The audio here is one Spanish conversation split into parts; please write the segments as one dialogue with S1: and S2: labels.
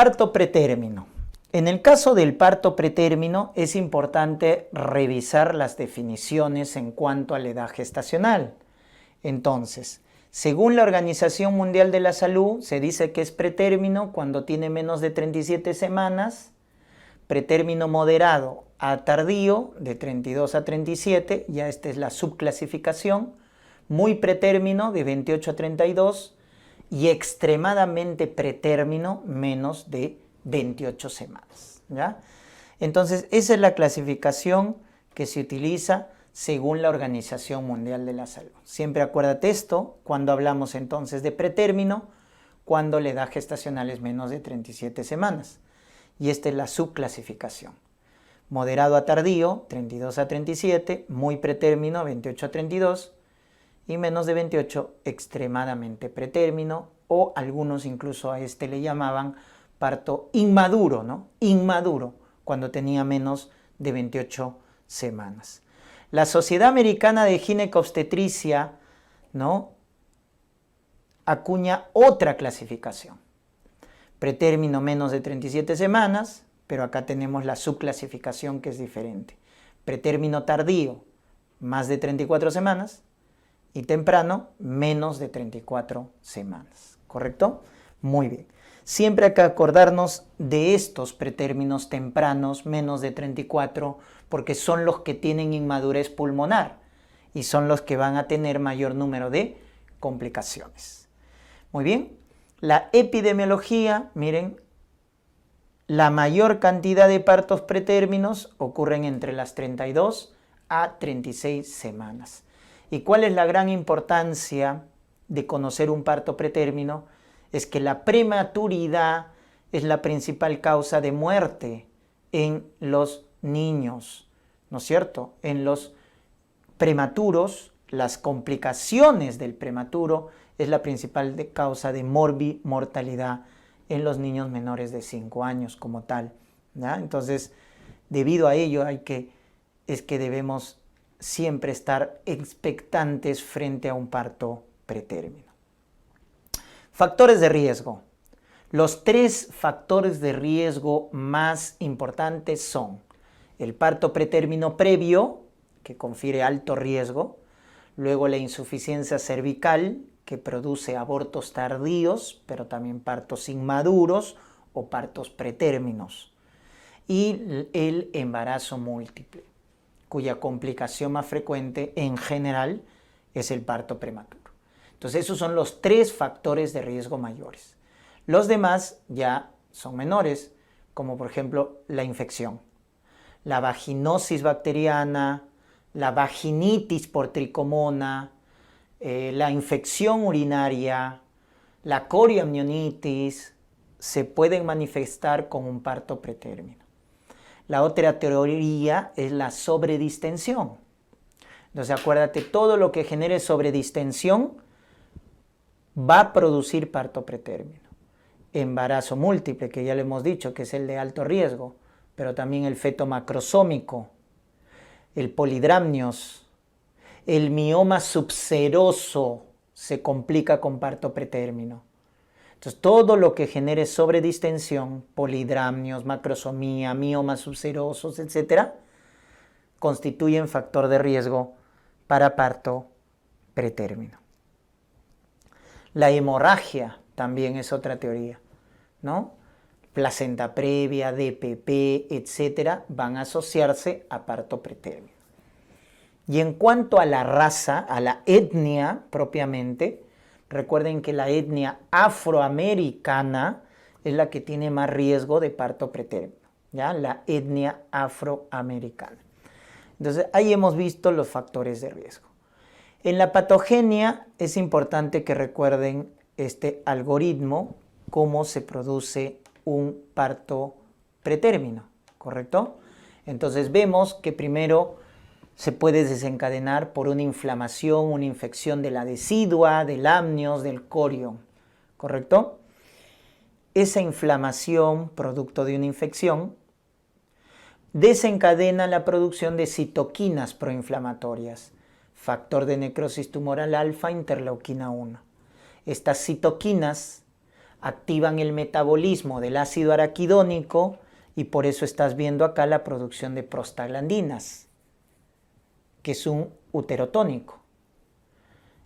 S1: Parto pretérmino. En el caso del parto pretérmino es importante revisar las definiciones en cuanto a la edad gestacional. Entonces, según la Organización Mundial de la Salud, se dice que es pretérmino cuando tiene menos de 37 semanas, pretérmino moderado a tardío de 32 a 37, ya esta es la subclasificación, muy pretérmino de 28 a 32 y extremadamente pretérmino menos de 28 semanas, ¿ya? Entonces, esa es la clasificación que se utiliza según la Organización Mundial de la Salud. Siempre acuérdate esto cuando hablamos entonces de pretérmino, cuando la edad gestacional es menos de 37 semanas. Y esta es la subclasificación. Moderado a tardío, 32 a 37, muy pretérmino, 28 a 32, y menos de 28, extremadamente pretérmino, o algunos incluso a este le llamaban parto inmaduro, ¿no? Inmaduro, cuando tenía menos de 28 semanas. La Sociedad Americana de Ginecobstetricia, ¿no?, acuña otra clasificación. Pretérmino menos de 37 semanas, pero acá tenemos la subclasificación que es diferente. Pretérmino tardío, más de 34 semanas, y temprano, menos de 34 semanas. ¿Correcto? Muy bien. Siempre hay que acordarnos de estos pretérminos tempranos, menos de 34, porque son los que tienen inmadurez pulmonar y son los que van a tener mayor número de complicaciones. Muy bien. La epidemiología, miren, la mayor cantidad de partos pretérminos ocurren entre las 32 a 36 semanas. ¿Y cuál es la gran importancia de conocer un parto pretérmino? Es que la prematuridad es la principal causa de muerte en los niños, ¿no es cierto? En los prematuros, las complicaciones del prematuro es la principal causa de morbimortalidad en los niños menores de 5 años como tal, ¿ya? Entonces, debido a ello es que debemos siempre estar expectantes frente a un parto pretérmino. Factores de riesgo. Los 3 factores de riesgo más importantes son el parto pretérmino previo, que confiere alto riesgo, luego la insuficiencia cervical, que produce abortos tardíos, pero también partos inmaduros o partos pretérminos, y el embarazo múltiple, cuya complicación más frecuente en general es el parto prematuro. Entonces esos son los 3 factores de riesgo mayores. Los demás ya son menores, como por ejemplo la infección, la vaginosis bacteriana, la vaginitis por tricomona, la infección urinaria, la corioamnionitis, se pueden manifestar con un parto pretérmino. La otra teoría es la sobredistensión. Entonces acuérdate, todo lo que genere sobredistensión va a producir parto pretérmino. Embarazo múltiple, que ya le hemos dicho que es el de alto riesgo, pero también el feto macrosómico, el polidramnios, el mioma subseroso se complica con parto pretérmino. Entonces, todo lo que genere sobredistensión, polidramnios, macrosomía, miomas subserosos, etc., constituyen factor de riesgo para parto pretérmino. La hemorragia también es otra teoría, ¿no? Placenta previa, DPP, etc., van a asociarse a parto pretérmino. Y en cuanto a la raza, a la etnia propiamente, recuerden que la etnia afroamericana es la que tiene más riesgo de parto pretérmino, ¿ya? La etnia afroamericana. Entonces, ahí hemos visto los factores de riesgo. En la patogenia es importante que recuerden este algoritmo, cómo se produce un parto pretérmino, ¿correcto? Entonces vemos que primero se puede desencadenar por una inflamación, una infección de la decidua, del amnios, del corion, ¿correcto? Esa inflamación, producto de una infección, desencadena la producción de citoquinas proinflamatorias, factor de necrosis tumoral alfa, interleuquina 1. Estas citoquinas activan el metabolismo del ácido araquidónico y por eso estás viendo acá la producción de prostaglandinas, que es un uterotónico.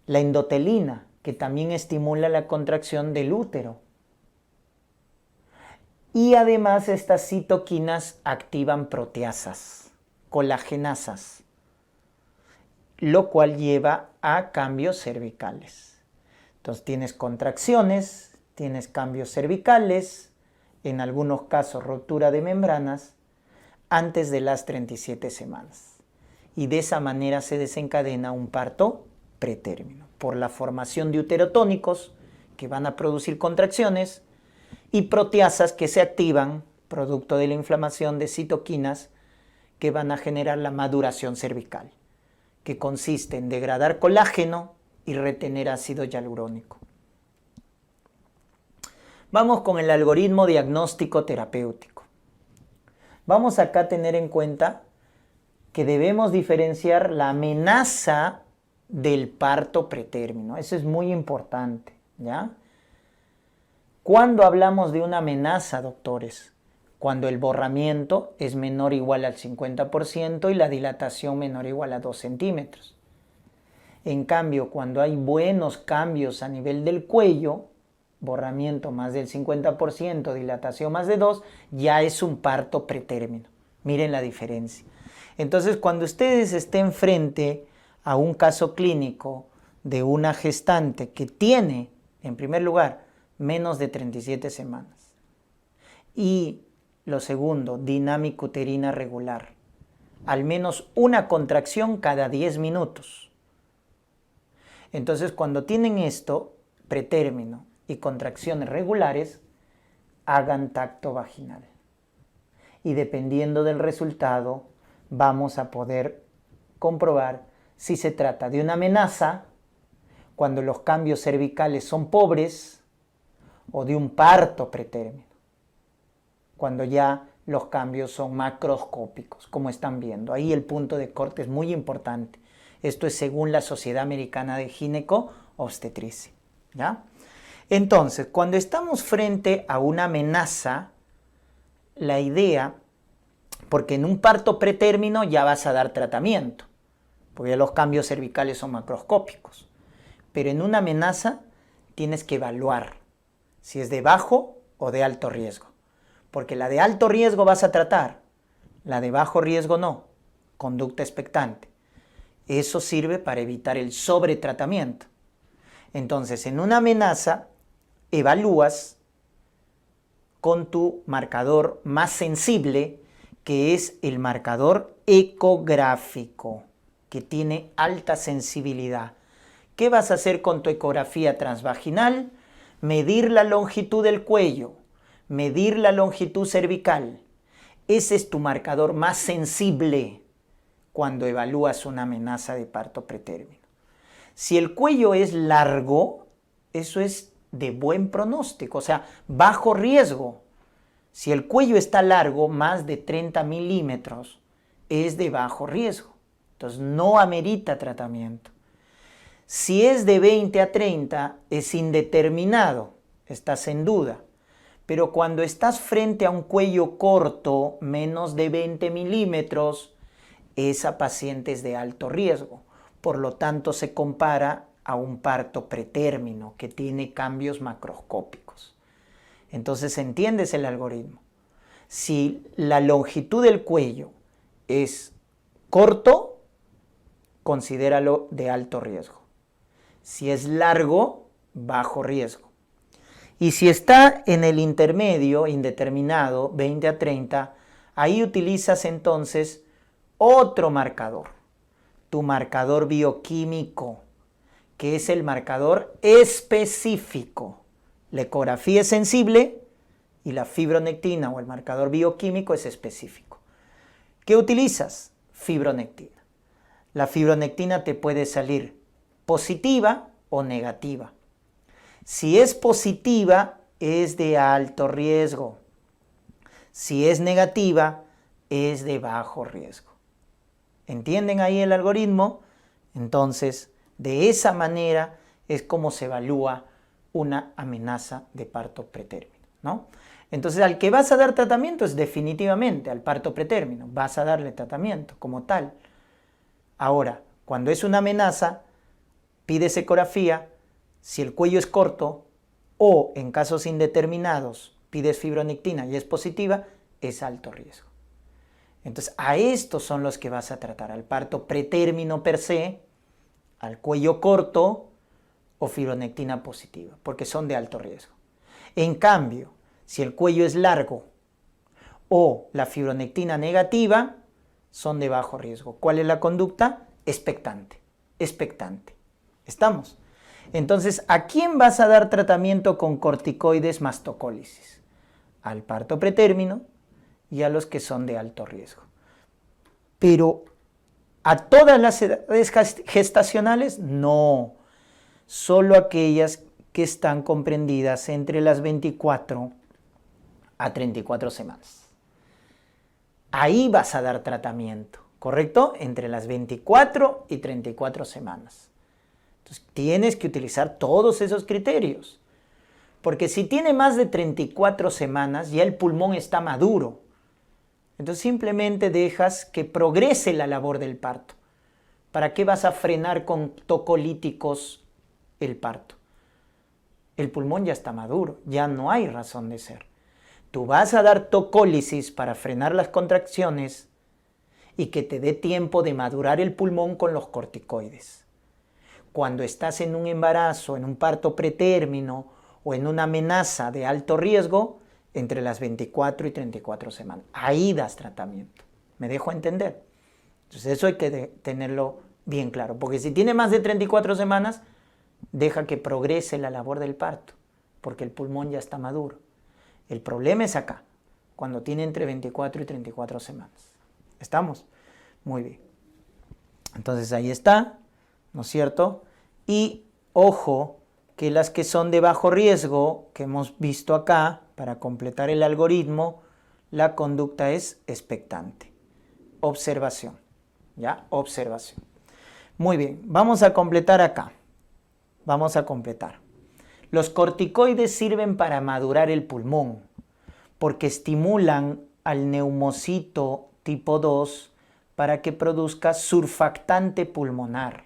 S1: La endotelina, que también estimula la contracción del útero. Y además estas citoquinas activan proteasas, colagenasas, lo cual lleva a cambios cervicales. Entonces tienes contracciones, tienes cambios cervicales, en algunos casos ruptura de membranas, antes de las 37 semanas. Y de esa manera se desencadena un parto pretérmino, por la formación de uterotónicos que van a producir contracciones y proteasas que se activan, producto de la inflamación de citoquinas que van a generar la maduración cervical, que consiste en degradar colágeno y retener ácido hialurónico. Vamos con el algoritmo diagnóstico terapéutico. Vamos acá a tener en cuenta que debemos diferenciar la amenaza del parto pretérmino. Eso es muy importante, ¿ya? ¿Cuándo hablamos de una amenaza, doctores? Cuando el borramiento es menor o igual al 50% y la dilatación menor o igual a 2 centímetros. En cambio, cuando hay buenos cambios a nivel del cuello, borramiento más del 50%, dilatación más de 2, ya es un parto pretérmino. Miren la diferencia. Entonces, cuando ustedes estén frente a un caso clínico de una gestante que tiene, en primer lugar, menos de 37 semanas. Y lo segundo, dinámica uterina regular. Al menos una contracción cada 10 minutos. Entonces, cuando tienen esto, pretérmino y contracciones regulares, hagan tacto vaginal. Y dependiendo del resultado, vamos a poder comprobar si se trata de una amenaza, cuando los cambios cervicales son pobres, o de un parto pretérmino, cuando ya los cambios son macroscópicos, como están viendo. Ahí el punto de corte es muy importante. Esto es según la Sociedad Americana de Gineco-Obstetricia, ¿ya? Entonces, cuando estamos frente a una amenaza, la idea, porque en un parto pretérmino ya vas a dar tratamiento, porque ya los cambios cervicales son macroscópicos, pero en una amenaza tienes que evaluar si es de bajo o de alto riesgo, porque la de alto riesgo vas a tratar, la de bajo riesgo no, conducta expectante. Eso sirve para evitar el sobretratamiento. Entonces, en una amenaza, evalúas con tu marcador más sensible, que es el marcador ecográfico, que tiene alta sensibilidad. ¿Qué vas a hacer con tu ecografía transvaginal? Medir la longitud del cuello, medir la longitud cervical. Ese es tu marcador más sensible cuando evalúas una amenaza de parto pretérmino. Si el cuello es largo, eso es de buen pronóstico, o sea, bajo riesgo. Si el cuello está largo, más de 30 milímetros, es de bajo riesgo. Entonces, no amerita tratamiento. Si es de 20 a 30, es indeterminado, estás en duda. Pero cuando estás frente a un cuello corto, menos de 20 milímetros, esa paciente es de alto riesgo. Por lo tanto, se compara a un parto pretérmino que tiene cambios macroscópicos. Entonces, ¿entiendes el algoritmo? Si la longitud del cuello es corto, considéralo de alto riesgo. Si es largo, bajo riesgo. Y si está en el intermedio, indeterminado, 20 a 30, ahí utilizas entonces otro marcador, tu marcador bioquímico, que es el marcador específico. La ecografía es sensible y la fibronectina o el marcador bioquímico es específico. ¿Qué utilizas? Fibronectina. La fibronectina te puede salir positiva o negativa. Si es positiva, es de alto riesgo. Si es negativa, es de bajo riesgo. ¿Entienden ahí el algoritmo? Entonces, de esa manera es como se evalúa una amenaza de parto pretérmino, ¿no? Entonces, al que vas a dar tratamiento es definitivamente al parto pretérmino, vas a darle tratamiento como tal. Ahora, cuando es una amenaza, pides ecografía, si el cuello es corto o en casos indeterminados pides fibronectina y es positiva, es alto riesgo. Entonces, a estos son los que vas a tratar, al parto pretérmino per se, al cuello corto o fibronectina positiva, porque son de alto riesgo. En cambio, si el cuello es largo o la fibronectina negativa, son de bajo riesgo. ¿Cuál es la conducta? Expectante, expectante. ¿Estamos? Entonces, ¿a quién vas a dar tratamiento con corticoides más tocólisis? Al parto pretérmino y a los que son de alto riesgo. Pero a todas las edades gestacionales, no. Solo aquellas que están comprendidas entre las 24 a 34 semanas. Ahí vas a dar tratamiento, ¿correcto? Entre las 24 y 34 semanas. Entonces, tienes que utilizar todos esos criterios. Porque si tiene más de 34 semanas, ya el pulmón está maduro. Entonces, simplemente dejas que progrese la labor del parto. ¿Para qué vas a frenar con tocolíticos el parto? El pulmón ya está maduro, ya no hay razón de ser. Tú vas a dar tocólisis para frenar las contracciones y que te dé tiempo de madurar el pulmón con los corticoides. Cuando estás en un embarazo, en un parto pretérmino o en una amenaza de alto riesgo, entre las 24 y 34 semanas. Ahí das tratamiento. ¿Me dejo entender? Entonces eso hay que tenerlo bien claro, porque si tiene más de 34 semanas, deja que progrese la labor del parto, porque el pulmón ya está maduro. El problema es acá, cuando tiene entre 24 y 34 semanas. ¿Estamos? Muy bien. Entonces ahí está, ¿no es cierto? Y ojo, que las que son de bajo riesgo, que hemos visto acá, para completar el algoritmo, la conducta es expectante. Observación, ¿ya? Observación. Muy bien, vamos a completar acá. Vamos a completar. Los corticoides sirven para madurar el pulmón, porque estimulan al neumocito tipo 2 para que produzca surfactante pulmonar.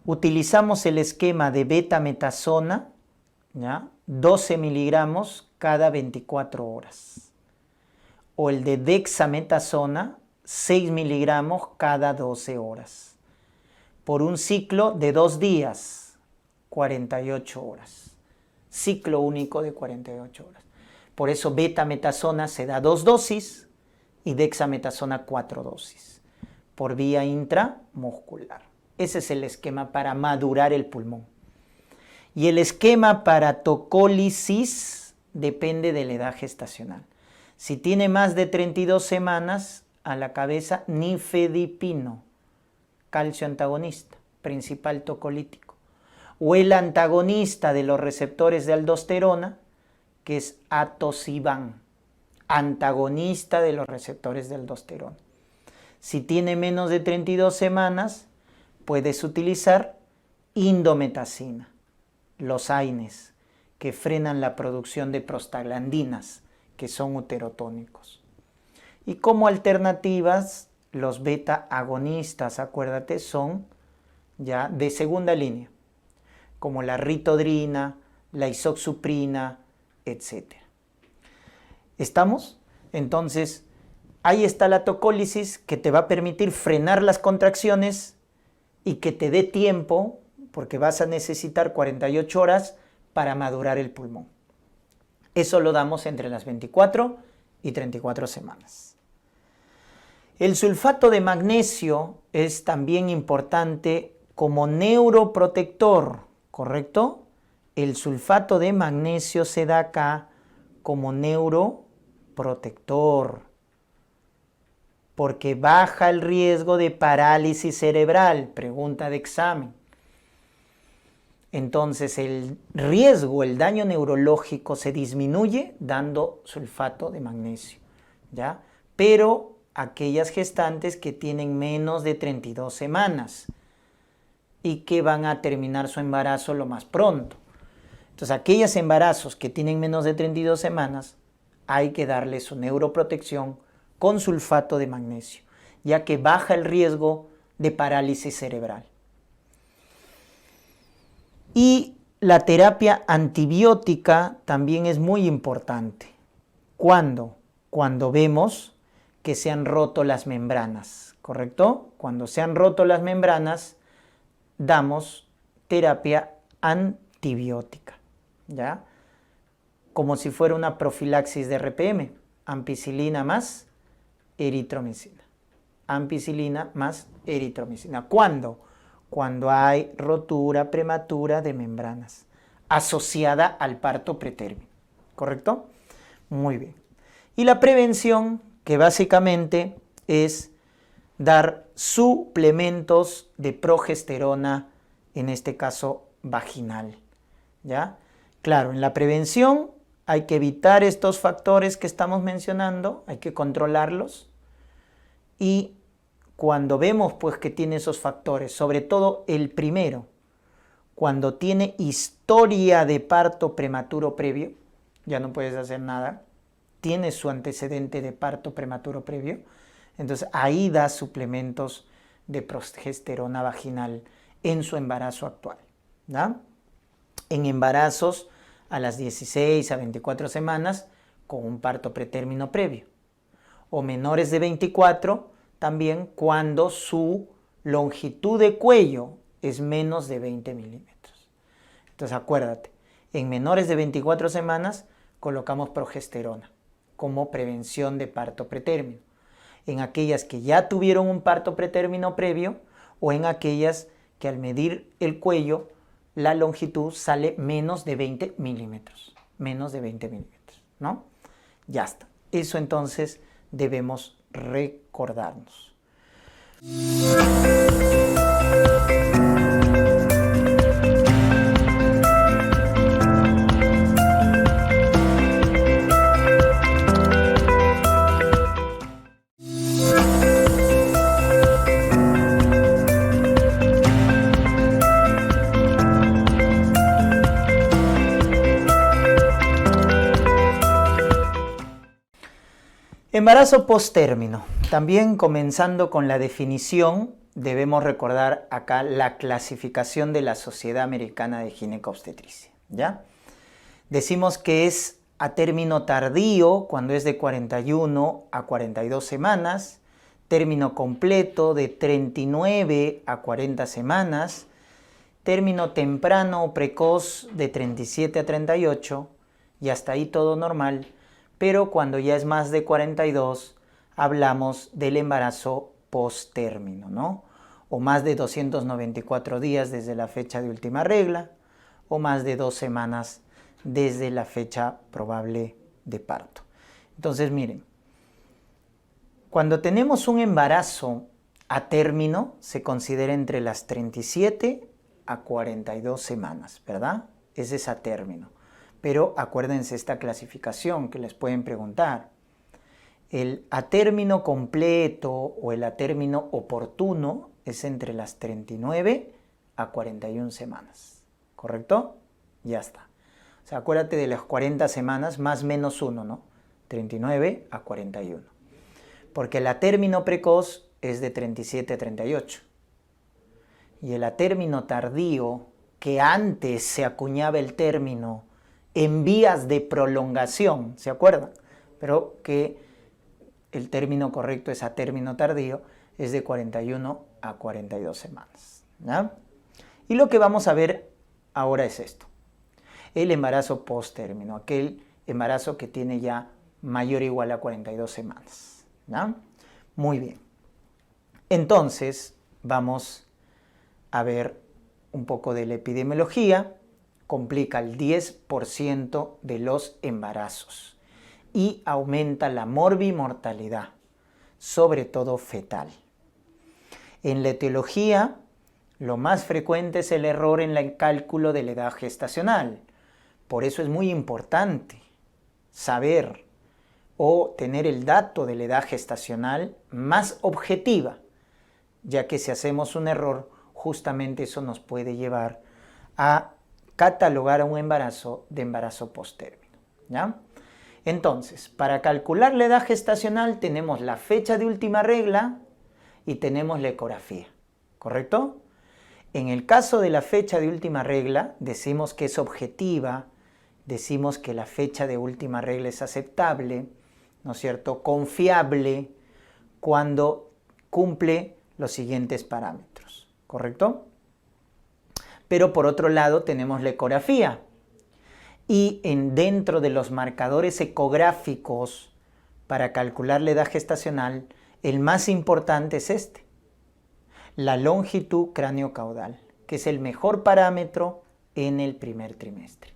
S1: Utilizamos el esquema de betametasona, ¿ya? 12 miligramos cada 24 horas. O el de dexametasona, 6 miligramos cada 12 horas. Por un ciclo de 2 días, 48 horas. Ciclo único de 48 horas. Por eso betametasona se da 2 dosis y dexametasona 4 dosis. Por vía intramuscular. Ese es el esquema para madurar el pulmón. Y el esquema para tocólisis depende de la edad gestacional. Si tiene más de 32 semanas, a la cabeza nifedipino, calcio antagonista, principal tocolítico. O el antagonista de los receptores de aldosterona, que es atosiban, antagonista de los receptores de aldosterona. Si tiene menos de 32 semanas, puedes utilizar indometacina, los AINES, que frenan la producción de prostaglandinas, que son uterotónicos. Y como alternativas, los beta agonistas, acuérdate, son ya de segunda línea, como la ritodrina, la isoxsuprina, etc. ¿Estamos? Entonces, ahí está la tocólisis que te va a permitir frenar las contracciones y que te dé tiempo, porque vas a necesitar 48 horas para madurar el pulmón. Eso lo damos entre las 24 y 34 semanas. El sulfato de magnesio es también importante como neuroprotector, ¿correcto? El sulfato de magnesio se da acá como neuroprotector, porque baja el riesgo de parálisis cerebral, pregunta de examen. Entonces el riesgo, el daño neurológico se disminuye dando sulfato de magnesio, ¿ya? Pero aquellas gestantes que tienen menos de 32 semanas y que van a terminar su embarazo lo más pronto. Entonces, aquellos embarazos que tienen menos de 32 semanas, hay que darle su neuroprotección con sulfato de magnesio, ya que baja el riesgo de parálisis cerebral. Y la terapia antibiótica también es muy importante. ¿Cuándo? Cuando vemos que se han roto las membranas, ¿correcto? Cuando se han roto las membranas, damos terapia antibiótica, ¿ya? Como si fuera una profilaxis de RPM, ampicilina más eritromicina. Ampicilina más eritromicina. ¿Cuándo? Cuando hay rotura prematura de membranas asociada al parto pretérmino, ¿correcto? Muy bien. Y la prevención, que básicamente es dar suplementos de progesterona, en este caso vaginal, ¿ya? Claro, en la prevención hay que evitar estos factores que estamos mencionando, hay que controlarlos, y cuando vemos pues que tiene esos factores, sobre todo el primero, cuando tiene historia de parto prematuro previo, ya no puedes hacer nada, tiene su antecedente de parto prematuro previo, entonces ahí da suplementos de progesterona vaginal en su embarazo actual, ¿no? En embarazos a las 16 a 24 semanas con un parto pretérmino previo, o menores de 24 también cuando su longitud de cuello es menos de 20 milímetros. Entonces acuérdate, en menores de 24 semanas colocamos progesterona como prevención de parto pretérmino. En aquellas que ya tuvieron un parto pretérmino previo o en aquellas que al medir el cuello la longitud sale menos de 20 milímetros. Menos de 20 milímetros, ¿no? Ya está. Eso entonces debemos recordarnos. Embarazo posttérmino. También comenzando con la definición, debemos recordar acá la clasificación de la Sociedad Americana de Ginecobstetricia, ¿ya? Decimos que es a término tardío cuando es de 41 a 42 semanas, término completo de 39 a 40 semanas, término temprano o precoz de 37 a 38 y hasta ahí todo normal. Pero cuando ya es más de 42, hablamos del embarazo posttérmino, ¿no? O más de 294 días desde la fecha de última regla, o más de 2 semanas desde la fecha probable de parto. Entonces, miren, cuando tenemos un embarazo a término, se considera entre las 37 a 42 semanas, ¿verdad? Ese es a término. Pero acuérdense esta clasificación que les pueden preguntar. El a término completo o el a término oportuno es entre las 39 a 41 semanas. ¿Correcto? Ya está. O sea, acuérdate de las 40 semanas más menos 1, ¿no? 39 a 41. Porque el a término precoz es de 37 a 38. Y el a término tardío, que antes se acuñaba el término en vías de prolongación, ¿se acuerdan? Pero que el término correcto es a término tardío, es de 41 a 42 semanas, ¿no? Y lo que vamos a ver ahora es esto, el embarazo posttérmino, aquel embarazo que tiene ya mayor o igual a 42 semanas, ¿no? Muy bien. Entonces, vamos a ver un poco de la epidemiología. Complica el 10% de los embarazos y aumenta la morbimortalidad, sobre todo fetal. En la etiología, lo más frecuente es el error en el cálculo de la edad gestacional. Por eso es muy importante saber o tener el dato de la edad gestacional más objetiva, ya que si hacemos un error, justamente eso nos puede llevar a catalogar a un embarazo de embarazo postérmino, ¿ya? Entonces, para calcular la edad gestacional tenemos la fecha de última regla y tenemos la ecografía, ¿correcto? En el caso de la fecha de última regla, decimos que es objetiva, decimos que la fecha de última regla es aceptable, ¿no es cierto?, confiable, cuando cumple los siguientes parámetros, ¿correcto? Pero por otro lado tenemos la ecografía. Y dentro de los marcadores ecográficos para calcular la edad gestacional, el más importante es este, la longitud craneocaudal, que es el mejor parámetro en el primer trimestre,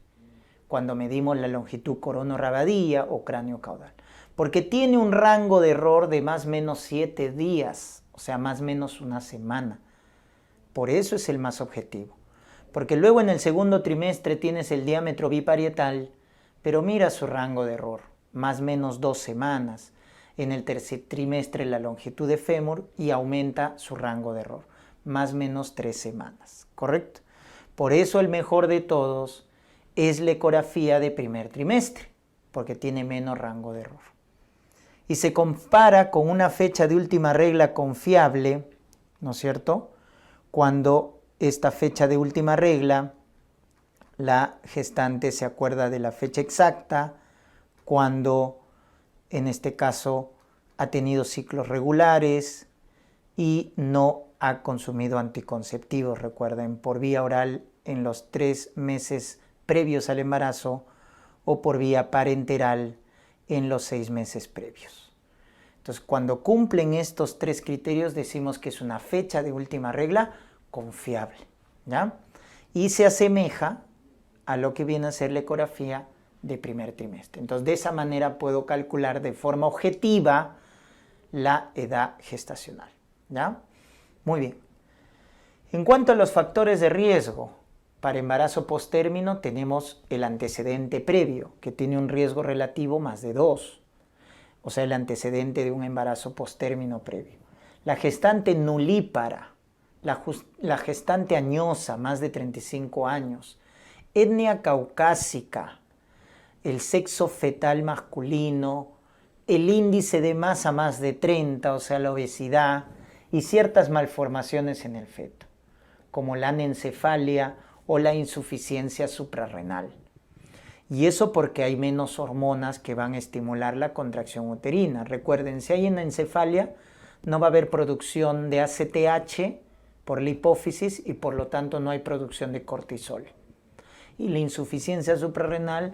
S1: cuando medimos la longitud corono-rabadilla o craneocaudal, porque tiene un rango de error de más o menos 7 días, o sea, más o menos una semana. Por eso es el más objetivo. Porque luego en el segundo trimestre tienes el diámetro biparietal, pero mira su rango de error, más o menos 2 semanas. En el tercer trimestre la longitud de fémur y aumenta su rango de error, más o menos 3 semanas, ¿correcto? Por eso el mejor de todos es la ecografía de primer trimestre, porque tiene menos rango de error. Y se compara con una fecha de última regla confiable, ¿no es cierto?, cuando esta fecha de última regla, la gestante se acuerda de la fecha exacta, cuando en este caso ha tenido ciclos regulares y no ha consumido anticonceptivos, recuerden, por vía oral en los 3 meses previos al embarazo o por vía parenteral en los 6 meses previos. Entonces, cuando cumplen estos 3 criterios, decimos que es una fecha de última regla confiable, ¿ya? Y se asemeja a lo que viene a ser la ecografía de primer trimestre. Entonces, de esa manera puedo calcular de forma objetiva la edad gestacional, ¿ya? Muy bien. En cuanto a los factores de riesgo para embarazo postérmino, tenemos el antecedente previo, que tiene un riesgo relativo más de 2, o sea, el antecedente de un embarazo postérmino previo. La gestante nulípara, la gestante añosa, más de 35 años, etnia caucásica, el sexo fetal masculino, el índice de masa más de 30, o sea, la obesidad, y ciertas malformaciones en el feto, como la anencefalia o la insuficiencia suprarrenal. Y eso porque hay menos hormonas que van a estimular la contracción uterina. Recuerden, si hay anencefalia, no va a haber producción de ACTH por la hipófisis y por lo tanto no hay producción de cortisol. Y la insuficiencia suprarrenal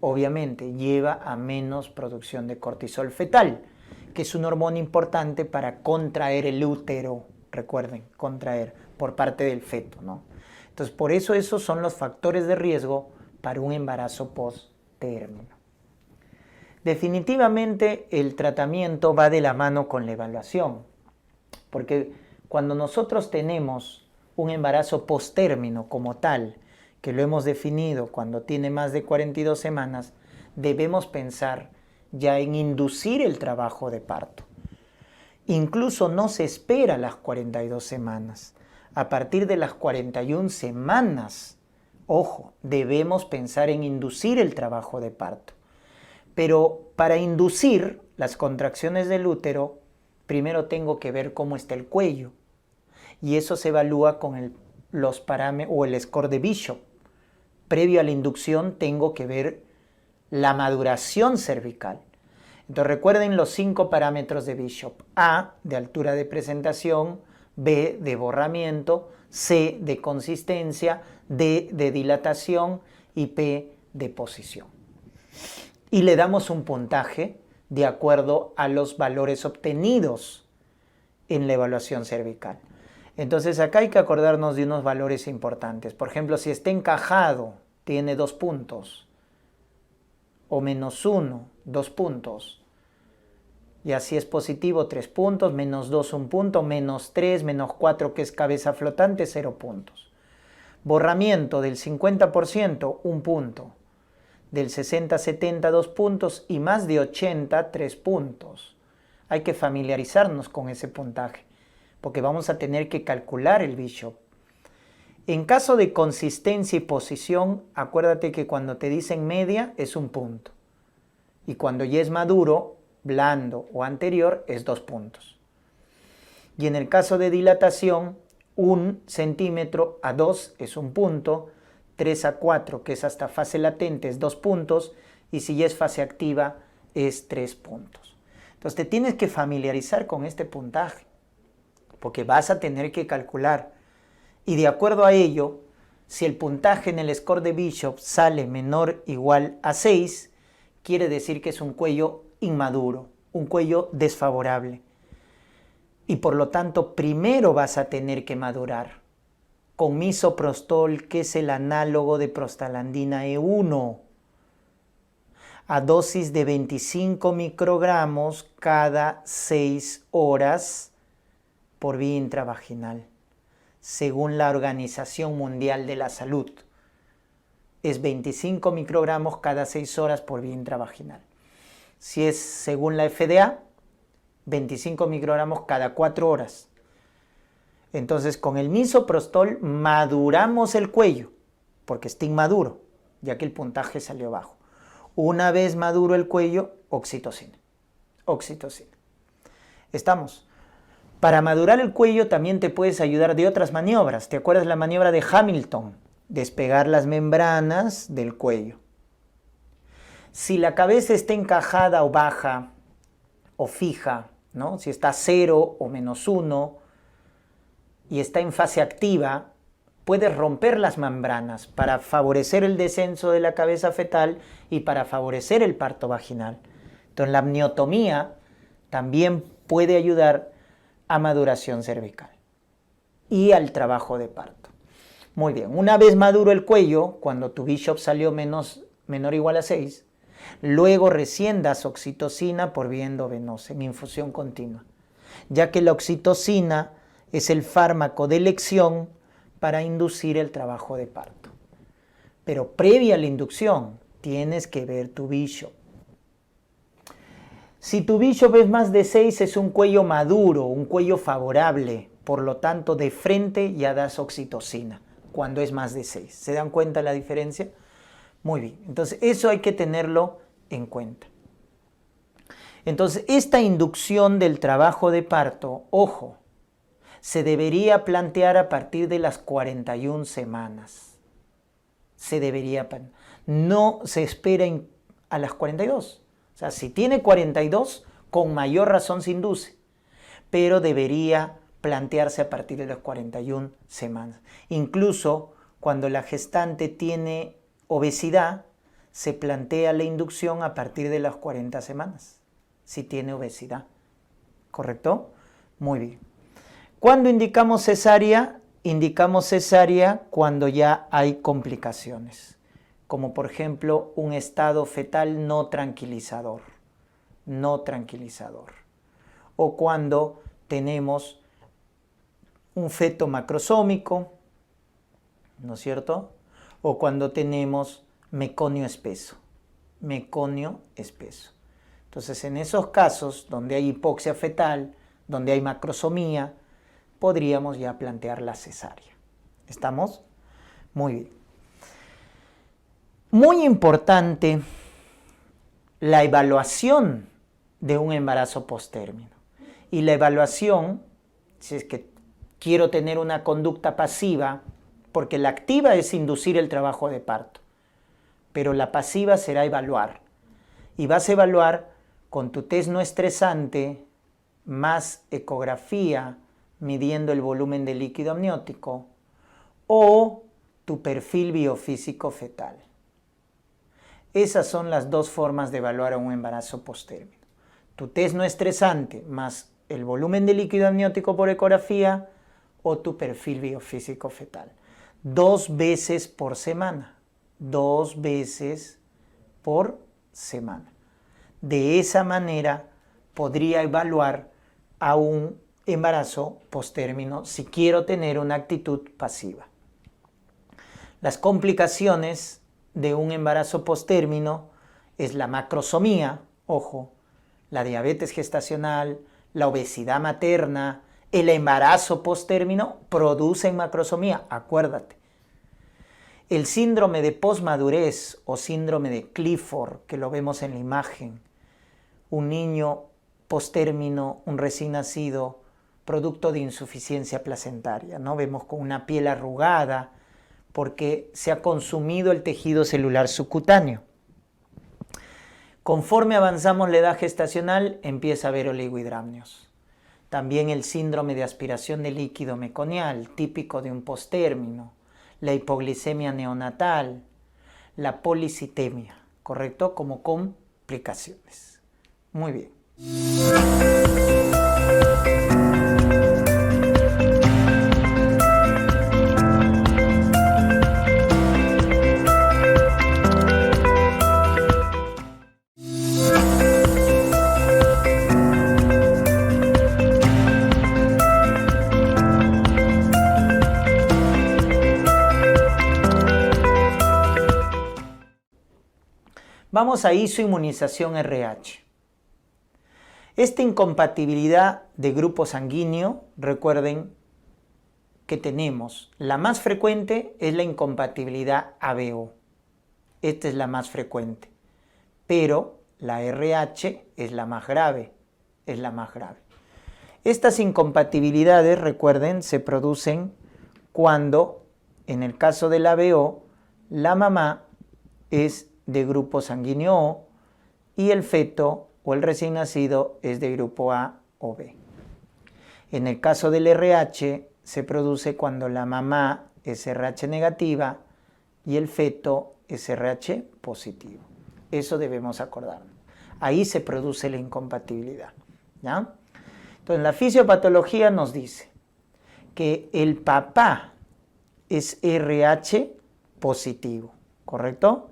S1: obviamente lleva a menos producción de cortisol fetal, que es una hormona importante para contraer el útero, recuerden, contraer por parte del feto, ¿no? Entonces, por eso esos son los factores de riesgo para un embarazo posttérmino. Definitivamente el tratamiento va de la mano con la evaluación, porque cuando nosotros tenemos un embarazo posttérmino como tal, que lo hemos definido cuando tiene más de 42 semanas, debemos pensar ya en inducir el trabajo de parto. Incluso no se espera las 42 semanas. A partir de las 41 semanas, ojo, debemos pensar en inducir el trabajo de parto. Pero para inducir las contracciones del útero, primero tengo que ver cómo está el cuello. Y eso se evalúa con los parámetros o el score de Bishop. Previo a la inducción tengo que ver la maduración cervical. Entonces recuerden los 5 parámetros de Bishop. A, de altura de presentación, B, de borramiento, C, de consistencia, D, de dilatación y P, de posición. Y le damos un puntaje de acuerdo a los valores obtenidos en la evaluación cervical. Entonces acá hay que acordarnos de unos valores importantes. Por ejemplo, si está encajado, tiene 2 puntos. O -1, 2 puntos. Y así es positivo, 3 puntos. -2, 1 punto. -3, -4, que es cabeza flotante, 0 puntos. Borramiento del 50%, 1 punto. Del 60-70, 2 puntos. Y más de 80, 3 puntos. Hay que familiarizarnos con ese puntaje, porque vamos a tener que calcular el Bishop. En caso de consistencia y posición, acuérdate que cuando te dicen media es 1 punto. Y cuando ya es maduro, blando o anterior es 2 puntos. Y en el caso de dilatación, 1 centímetro a 2 es 1 punto, 3 a 4, que es hasta fase latente, es 2 puntos, y si ya es fase activa, es 3 puntos. Entonces te tienes que familiarizar con este puntaje, porque vas a tener que calcular. Y de acuerdo a ello, si el puntaje en el score de Bishop sale menor o igual a 6, quiere decir que es un cuello inmaduro, un cuello desfavorable. Y por lo tanto, primero vas a tener que madurar con misoprostol, que es el análogo de prostaglandina E1, a dosis de 25 microgramos cada 6 horas por vía intravaginal, según la Organización Mundial de la Salud. Es 25 microgramos cada 6 horas por vía intravaginal. Si es según la FDA, 25 microgramos cada 4 horas. Entonces, con el misoprostol maduramos el cuello, porque está inmaduro, ya que el puntaje salió bajo. Una vez maduro el cuello, oxitocina. Oxitocina. ¿Estamos? Para madurar el cuello también te puedes ayudar de otras maniobras. ¿Te acuerdas la maniobra de Hamilton? Despegar las membranas del cuello. Si la cabeza está encajada o baja o fija, ¿no? Si está 0 o -1 y está en fase activa, puedes romper las membranas para favorecer el descenso de la cabeza fetal y para favorecer el parto vaginal. Entonces la amniotomía también puede ayudar a maduración cervical y al trabajo de parto. Muy bien, una vez maduro el cuello, cuando tu Bishop salió menor o igual a 6, luego recién das oxitocina por vía endovenosa en infusión continua, ya que la oxitocina es el fármaco de elección para inducir el trabajo de parto. Pero previa a la inducción, tienes que ver tu Bishop. Si tu Bishop es más de 6, es un cuello maduro, un cuello favorable. Por lo tanto, de frente ya das oxitocina cuando es más de 6. ¿Se dan cuenta la diferencia? Muy bien. Entonces, eso hay que tenerlo en cuenta. Entonces, esta inducción del trabajo de parto, ojo, se debería plantear a partir de las 41 semanas. No se espera a las 42. O sea, si tiene 42, con mayor razón se induce, pero debería plantearse a partir de las 41 semanas. Incluso cuando la gestante tiene obesidad, se plantea la inducción a partir de las 40 semanas, si tiene obesidad. ¿Correcto? Muy bien. ¿Cuándo indicamos cesárea? Indicamos cesárea cuando ya hay complicaciones, como por ejemplo un estado fetal no tranquilizador, o cuando tenemos un feto macrosómico, ¿no es cierto? O cuando tenemos meconio espeso. Entonces, en esos casos donde hay hipoxia fetal, donde hay macrosomía, podríamos ya plantear la cesárea. ¿Estamos? Muy bien. Muy importante la evaluación de un embarazo postérmino. Y la evaluación, si es que quiero tener una conducta pasiva, porque la activa es inducir el trabajo de parto, pero la pasiva será evaluar. Y vas a evaluar con tu test no estresante más ecografía midiendo el volumen de líquido amniótico o tu perfil biofísico fetal. Esas son las dos formas de evaluar a un embarazo postérmino. Tu test no estresante más el volumen de líquido amniótico por ecografía o tu perfil biofísico fetal. 2 veces por semana. 2 veces por semana. De esa manera podría evaluar a un embarazo postérmino si quiero tener una actitud pasiva. Las complicaciones de un embarazo postérmino es la macrosomía, ojo, la diabetes gestacional, la obesidad materna, El embarazo postérmino produce macrosomía, acuérdate. El síndrome de posmadurez o síndrome de Clifford, que lo vemos en la imagen, un niño postérmino, un recién nacido, producto de insuficiencia placentaria, ¿no? Vemos con una piel arrugada porque se ha consumido el tejido celular subcutáneo. Conforme avanzamos la edad gestacional, empieza a haber oligohidramnios. También el síndrome de aspiración de líquido meconial, típico de un postérmino, la hipoglicemia neonatal, la policitemia, ¿correcto? Como complicaciones. Muy bien. Vamos a isoinmunización RH. Esta incompatibilidad de grupo sanguíneo, recuerden que tenemos, la más frecuente es la incompatibilidad ABO. Esta es la más frecuente, pero la RH es la más grave, Estas incompatibilidades, recuerden, se producen cuando, en el caso del ABO, la mamá es de grupo sanguíneo O y el feto o el recién nacido es de grupo A o B. En el caso del RH se produce cuando la mamá es RH negativa y el feto es RH positivo. Eso debemos acordarnos. Ahí se produce la incompatibilidad, ¿ya? Entonces la fisiopatología nos dice que el papá es RH positivo, ¿correcto?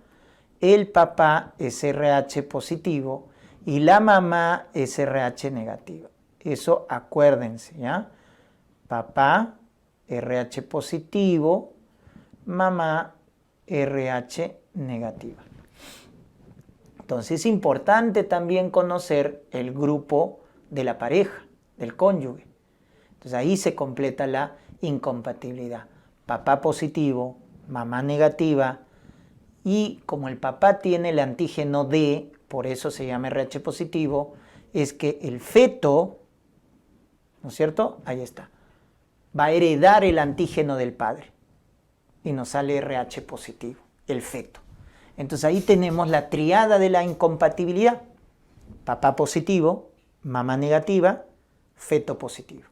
S1: El papá es RH positivo y la mamá es RH negativa. Eso acuérdense, ¿ya? Papá, RH positivo, mamá, RH negativa. Entonces es importante también conocer el grupo de la pareja, del cónyuge. Entonces ahí se completa la incompatibilidad. Papá positivo, mamá negativa. Y como el papá tiene el antígeno D, por eso se llama RH positivo, es que el feto, ¿no es cierto? Ahí está. Va a heredar el antígeno del padre. Y nos sale RH positivo, el feto. Entonces ahí tenemos la triada de la incompatibilidad. Papá positivo, mamá negativa, feto positivo.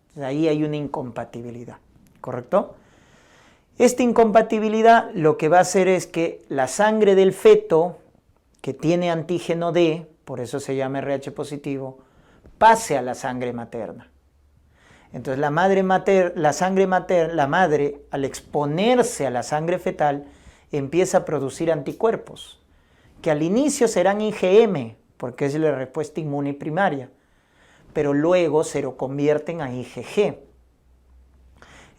S1: Entonces ahí hay una incompatibilidad, ¿correcto? Esta incompatibilidad lo que va a hacer es que la sangre del feto, que tiene antígeno D, por eso se llama RH positivo, pase a la sangre materna. Entonces la madre, al exponerse a la sangre fetal, empieza a producir anticuerpos, que al inicio serán IgM, porque es la respuesta inmune primaria, pero luego se lo convierten a IgG.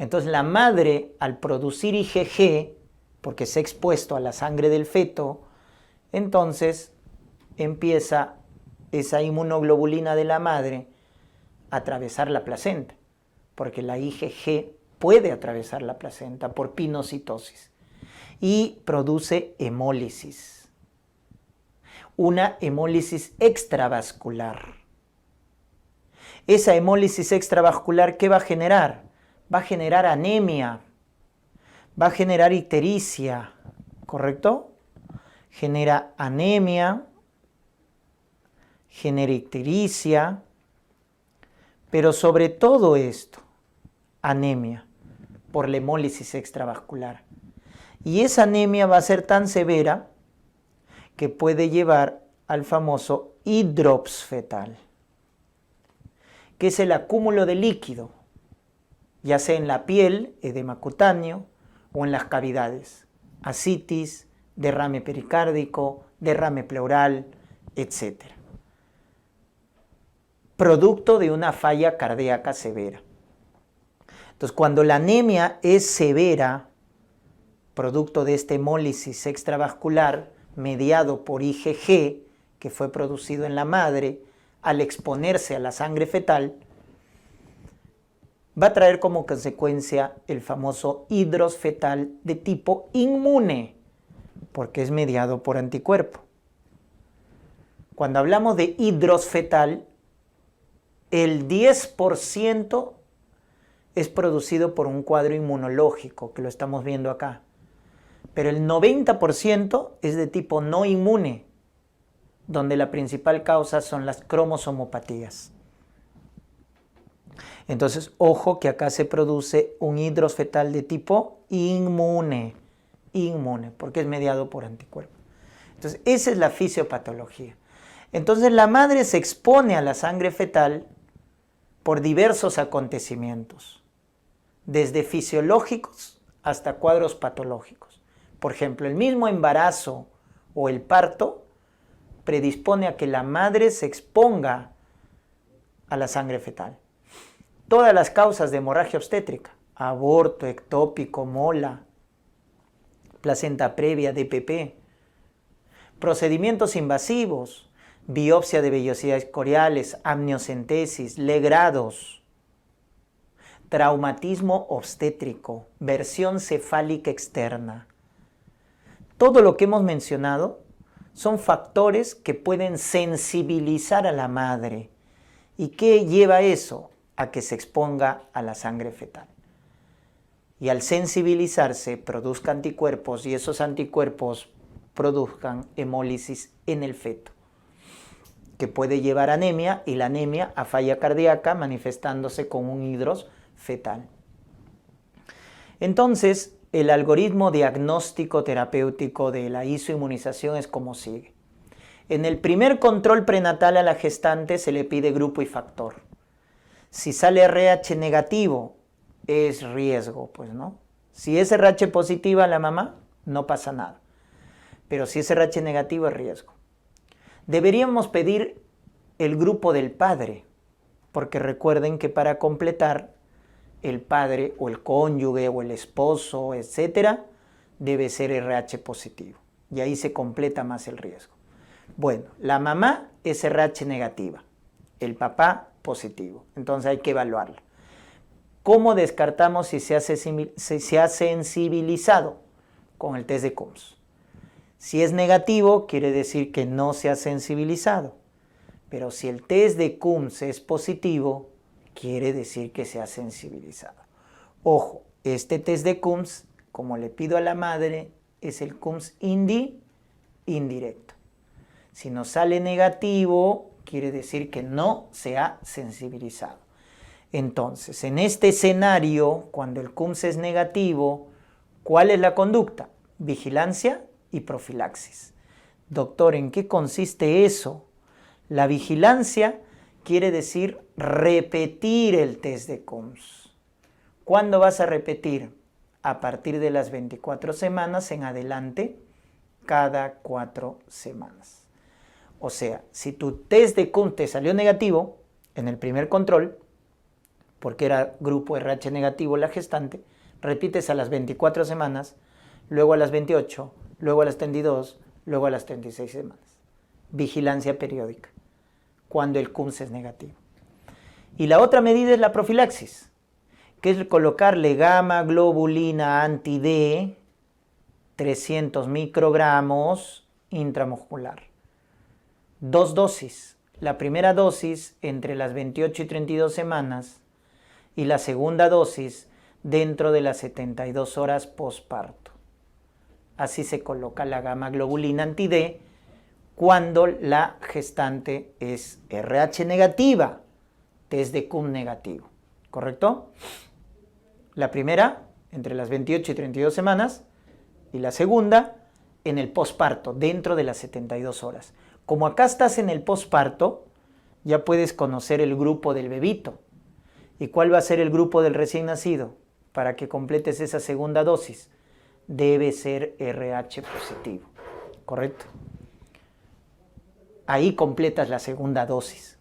S1: Entonces la madre, al producir IgG, porque se ha expuesto a la sangre del feto, entonces empieza esa inmunoglobulina de la madre a atravesar la placenta, porque la IgG puede atravesar la placenta por pinocitosis y produce hemólisis, una hemólisis extravascular. Esa hemólisis extravascular, ¿qué va a generar? Va a generar anemia, va a generar ictericia, ¿correcto? Genera anemia, genera ictericia, pero sobre todo esto, anemia, por la hemólisis extravascular. Y esa anemia va a ser tan severa que puede llevar al famoso hidrops fetal, que es el acúmulo de líquido, ya sea en la piel, edema cutáneo, o en las cavidades, ascitis, derrame pericárdico, derrame pleural, etc. Producto de una falla cardíaca severa. Entonces, cuando la anemia es severa, producto de esta hemólisis extravascular mediado por IgG, que fue producido en la madre, al exponerse a la sangre fetal, va a traer como consecuencia el famoso hidros fetal de tipo inmune, porque es mediado por anticuerpo. Cuando hablamos de hidros fetal, el 10% es producido por un cuadro inmunológico, que lo estamos viendo acá. Pero el 90% es de tipo no inmune, donde la principal causa son las cromosomopatías. Entonces, ojo que acá se produce un hidros fetal de tipo inmune, porque es mediado por anticuerpos. Entonces, esa es la fisiopatología. Entonces, la madre se expone a la sangre fetal por diversos acontecimientos, desde fisiológicos hasta cuadros patológicos. Por ejemplo, el mismo embarazo o el parto predispone a que la madre se exponga a la sangre fetal. Todas las causas de hemorragia obstétrica, aborto, ectópico, mola, placenta previa, DPP, procedimientos invasivos, biopsia de vellosidades coriales, amniocentesis, legrados, traumatismo obstétrico, versión cefálica externa. Todo lo que hemos mencionado son factores que pueden sensibilizar a la madre. ¿Y qué lleva eso? A que se exponga a la sangre fetal. Y al sensibilizarse produzca anticuerpos y esos anticuerpos produzcan hemólisis en el feto, que puede llevar anemia y la anemia a falla cardíaca manifestándose con un hidros fetal. Entonces, el algoritmo diagnóstico terapéutico de la isoinmunización es como sigue. En el primer control prenatal a la gestante se le pide grupo y factor. Si sale RH negativo, es riesgo, pues no. Si es RH positiva la mamá, no pasa nada. Pero si es RH negativo, es riesgo. Deberíamos pedir el grupo del padre, porque recuerden que para completar, el padre o el cónyuge o el esposo, etcétera, debe ser RH positivo. Y ahí se completa más el riesgo. Bueno, la mamá es RH negativa, el papá positivo. Entonces hay que evaluarlo. ¿Cómo descartamos si se ha sensibilizado? Con el test de Coombs. Si es negativo, quiere decir que no se ha sensibilizado. Pero si el test de Coombs es positivo, quiere decir que se ha sensibilizado. Ojo, este test de Coombs, como le pido a la madre, es el Coombs indirecto. Si nos sale negativo, quiere decir que no se ha sensibilizado. Entonces, en este escenario, cuando el Coombs es negativo, ¿cuál es la conducta? Vigilancia y profilaxis. Doctor, ¿en qué consiste eso? La vigilancia quiere decir repetir el test de Coombs. ¿Cuándo vas a repetir? A partir de las 24 semanas en adelante, cada 4 semanas. O sea, si tu test de Coombs te salió negativo en el primer control, porque era grupo RH negativo la gestante, repites a las 24 semanas, luego a las 28, luego a las 32, luego a las 36 semanas. Vigilancia periódica, cuando el Coombs es negativo. Y la otra medida es la profilaxis, que es colocarle gamma globulina anti-D, 300 microgramos intramuscular. 2 dosis. La primera dosis entre las 28 y 32 semanas y la segunda dosis dentro de las 72 horas posparto. Así se coloca la gamma globulina anti-D cuando la gestante es RH negativa, test de Coombs negativo, ¿correcto? La primera entre las 28 y 32 semanas y la segunda en el posparto, dentro de las 72 horas. Como acá estás en el posparto, ya puedes conocer el grupo del bebito. ¿Y cuál va a ser el grupo del recién nacido? Para que completes esa segunda dosis, debe ser RH positivo, ¿correcto? Ahí completas la segunda dosis.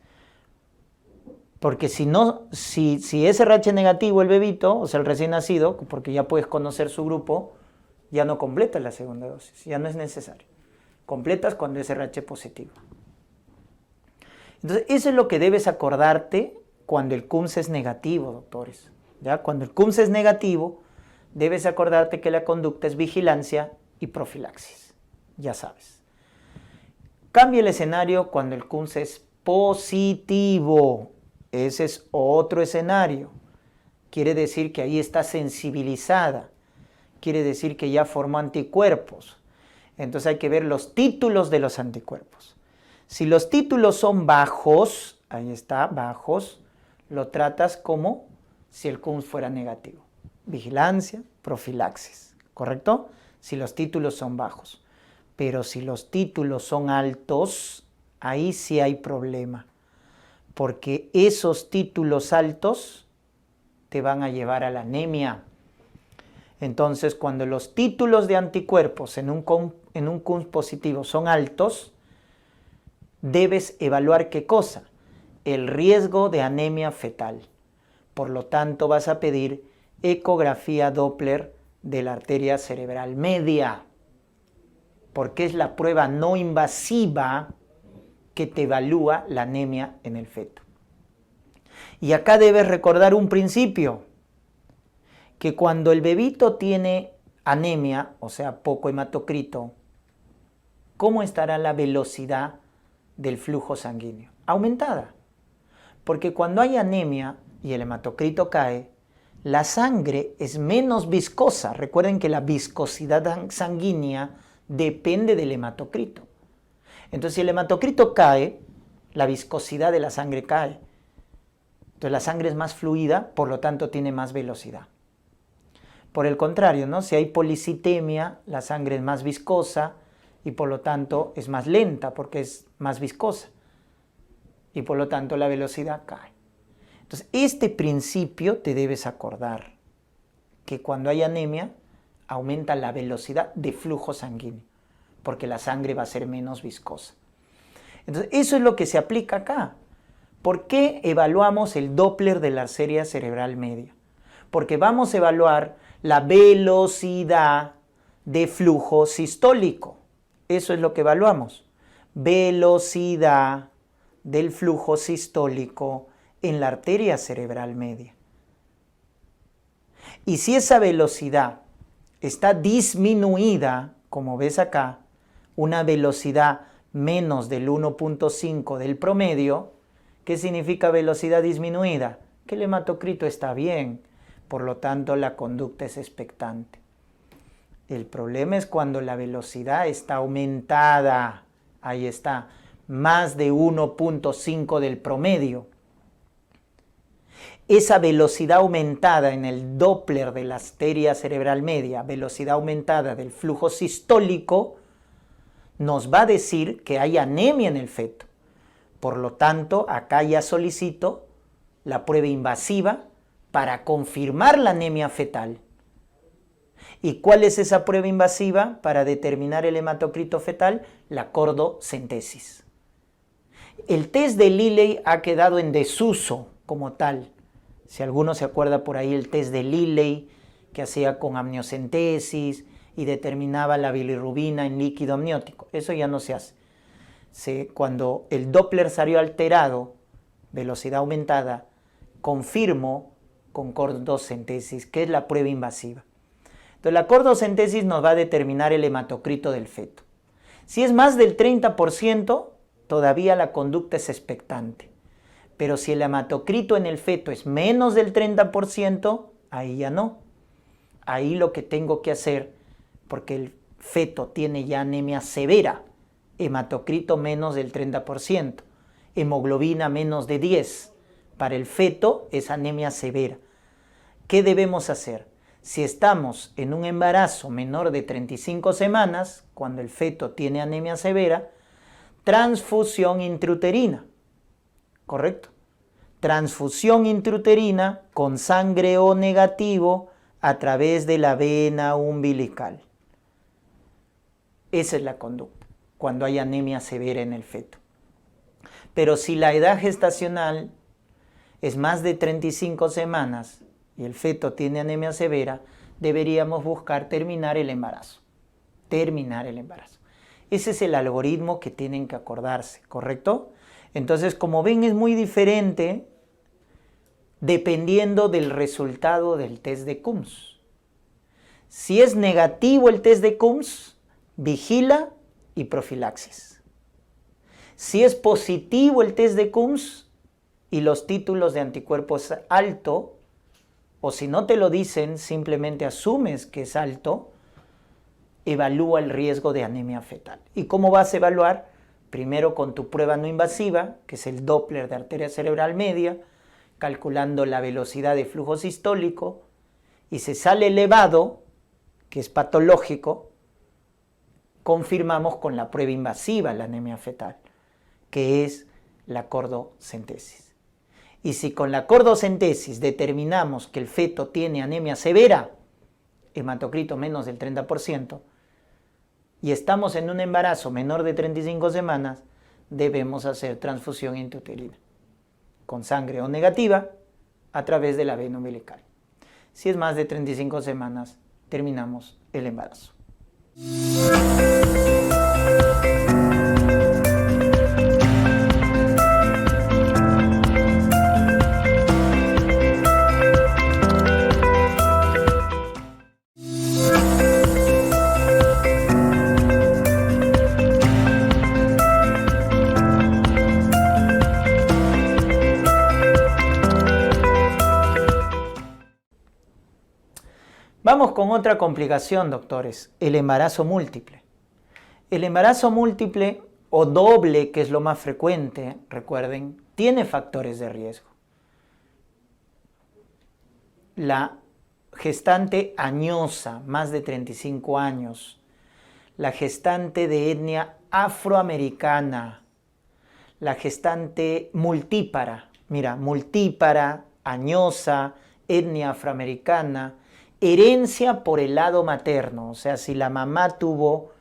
S1: Porque si es RH negativo el bebito, o sea, el recién nacido, porque ya puedes conocer su grupo, ya no completas la segunda dosis, ya no es necesario. Completas cuando es RH positivo. Entonces, eso es lo que debes acordarte cuando el Coombs es negativo, doctores. ¿ya? Cuando el CUMS es negativo, debes acordarte que la conducta es vigilancia y profilaxis. Ya sabes. Cambia el escenario cuando el CUMS es positivo. Ese es otro escenario. Quiere decir que ahí está sensibilizada. Quiere decir que ya formó anticuerpos. Entonces hay que ver los títulos de los anticuerpos. Si los títulos son bajos, ahí está, bajos, lo tratas como si el CUMS fuera negativo. Vigilancia, profilaxis, ¿correcto? Si los títulos son bajos. Pero si los títulos son altos, ahí sí hay problema. Porque esos títulos altos te van a llevar a la anemia. Entonces, cuando los títulos de anticuerpos en un CUMS positivo son altos, debes evaluar ¿qué cosa? El riesgo de anemia fetal. Por lo tanto, vas a pedir ecografía Doppler de la arteria cerebral media, porque es la prueba no invasiva que te evalúa la anemia en el feto. Y acá debes recordar un principio, que cuando el bebito tiene anemia, o sea, poco hematocrito, ¿cómo estará la velocidad del flujo sanguíneo? Aumentada. Porque cuando hay anemia y el hematocrito cae, la sangre es menos viscosa. Recuerden que la viscosidad sanguínea depende del hematocrito. Entonces, si el hematocrito cae, la viscosidad de la sangre cae. Entonces, la sangre es más fluida, por lo tanto, tiene más velocidad. Por el contrario, ¿no? Si hay policitemia, la sangre es más viscosa y por lo tanto es más lenta porque es más viscosa. Y por lo tanto la velocidad cae. Entonces, este principio te debes acordar, que cuando hay anemia aumenta la velocidad de flujo sanguíneo, porque la sangre va a ser menos viscosa. Entonces, eso es lo que se aplica acá. ¿Por qué evaluamos el Doppler de la arteria cerebral media? Porque vamos a evaluar la velocidad de flujo sistólico. Eso es lo que evaluamos. Velocidad del flujo sistólico en la arteria cerebral media. Y si esa velocidad está disminuida, como ves acá, una velocidad menos del 1.5 del promedio, ¿qué significa velocidad disminuida? Que el hematocrito está bien, por lo tanto la conducta es expectante. El problema es cuando la velocidad está aumentada, ahí está, más de 1.5 del promedio. Esa velocidad aumentada en el Doppler de la arteria cerebral media, velocidad aumentada del flujo sistólico, nos va a decir que hay anemia en el feto. Por lo tanto, acá ya solicito la prueba invasiva para confirmar la anemia fetal. ¿Y cuál es esa prueba invasiva para determinar el hematocrito fetal? La cordocentesis. El test de Liley ha quedado en desuso como tal. Si alguno se acuerda por ahí el test de Liley que hacía con amniocentesis y determinaba la bilirrubina en líquido amniótico. Eso ya no se hace. Cuando el Doppler salió alterado, velocidad aumentada, confirmo con cordocentesis, que es la prueba invasiva. Entonces la cordocentesis nos va a determinar el hematocrito del feto. Si es más del 30%, todavía la conducta es expectante. Pero si el hematocrito en el feto es menos del 30%, ahí ya no. Ahí lo que tengo que hacer, porque el feto tiene ya anemia severa, hematocrito menos del 30%, hemoglobina menos de 10. Para el feto es anemia severa. ¿Qué debemos hacer? Si estamos en un embarazo menor de 35 semanas, cuando el feto tiene anemia severa, transfusión intrauterina. ¿Correcto? Transfusión intrauterina con sangre O negativo a través de la vena umbilical. Esa es la conducta, cuando hay anemia severa en el feto. Pero si la edad gestacional es más de 35 semanas y el feto tiene anemia severa, deberíamos buscar terminar el embarazo. Terminar el embarazo. Ese es el algoritmo que tienen que acordarse, ¿correcto? Entonces, como ven, es muy diferente dependiendo del resultado del test de Coombs. Si es negativo el test de Coombs, vigila y profilaxis. Si es positivo el test de Coombs y los títulos de anticuerpos alto, o si no te lo dicen, simplemente asumes que es alto, evalúa el riesgo de anemia fetal. ¿Y cómo vas a evaluar? Primero con tu prueba no invasiva, que es el Doppler de arteria cerebral media, calculando la velocidad de flujo sistólico, y si sale elevado, que es patológico, confirmamos con la prueba invasiva la anemia fetal, que es la cordocentesis. Y si con la cordocentesis determinamos que el feto tiene anemia severa, hematocrito menos del 30%, y estamos en un embarazo menor de 35 semanas, debemos hacer transfusión intrauterina con sangre O negativa a través de la vena umbilical. Si es más de 35 semanas, terminamos el embarazo. Vamos con otra complicación, doctores, el embarazo múltiple. El embarazo múltiple o doble, que es lo más frecuente, recuerden, tiene factores de riesgo. La gestante añosa, más de 35 años, la gestante de etnia afroamericana, la gestante multípara, mira, multípara, añosa, etnia afroamericana, herencia por el lado materno, o sea, si la mamá tuvo,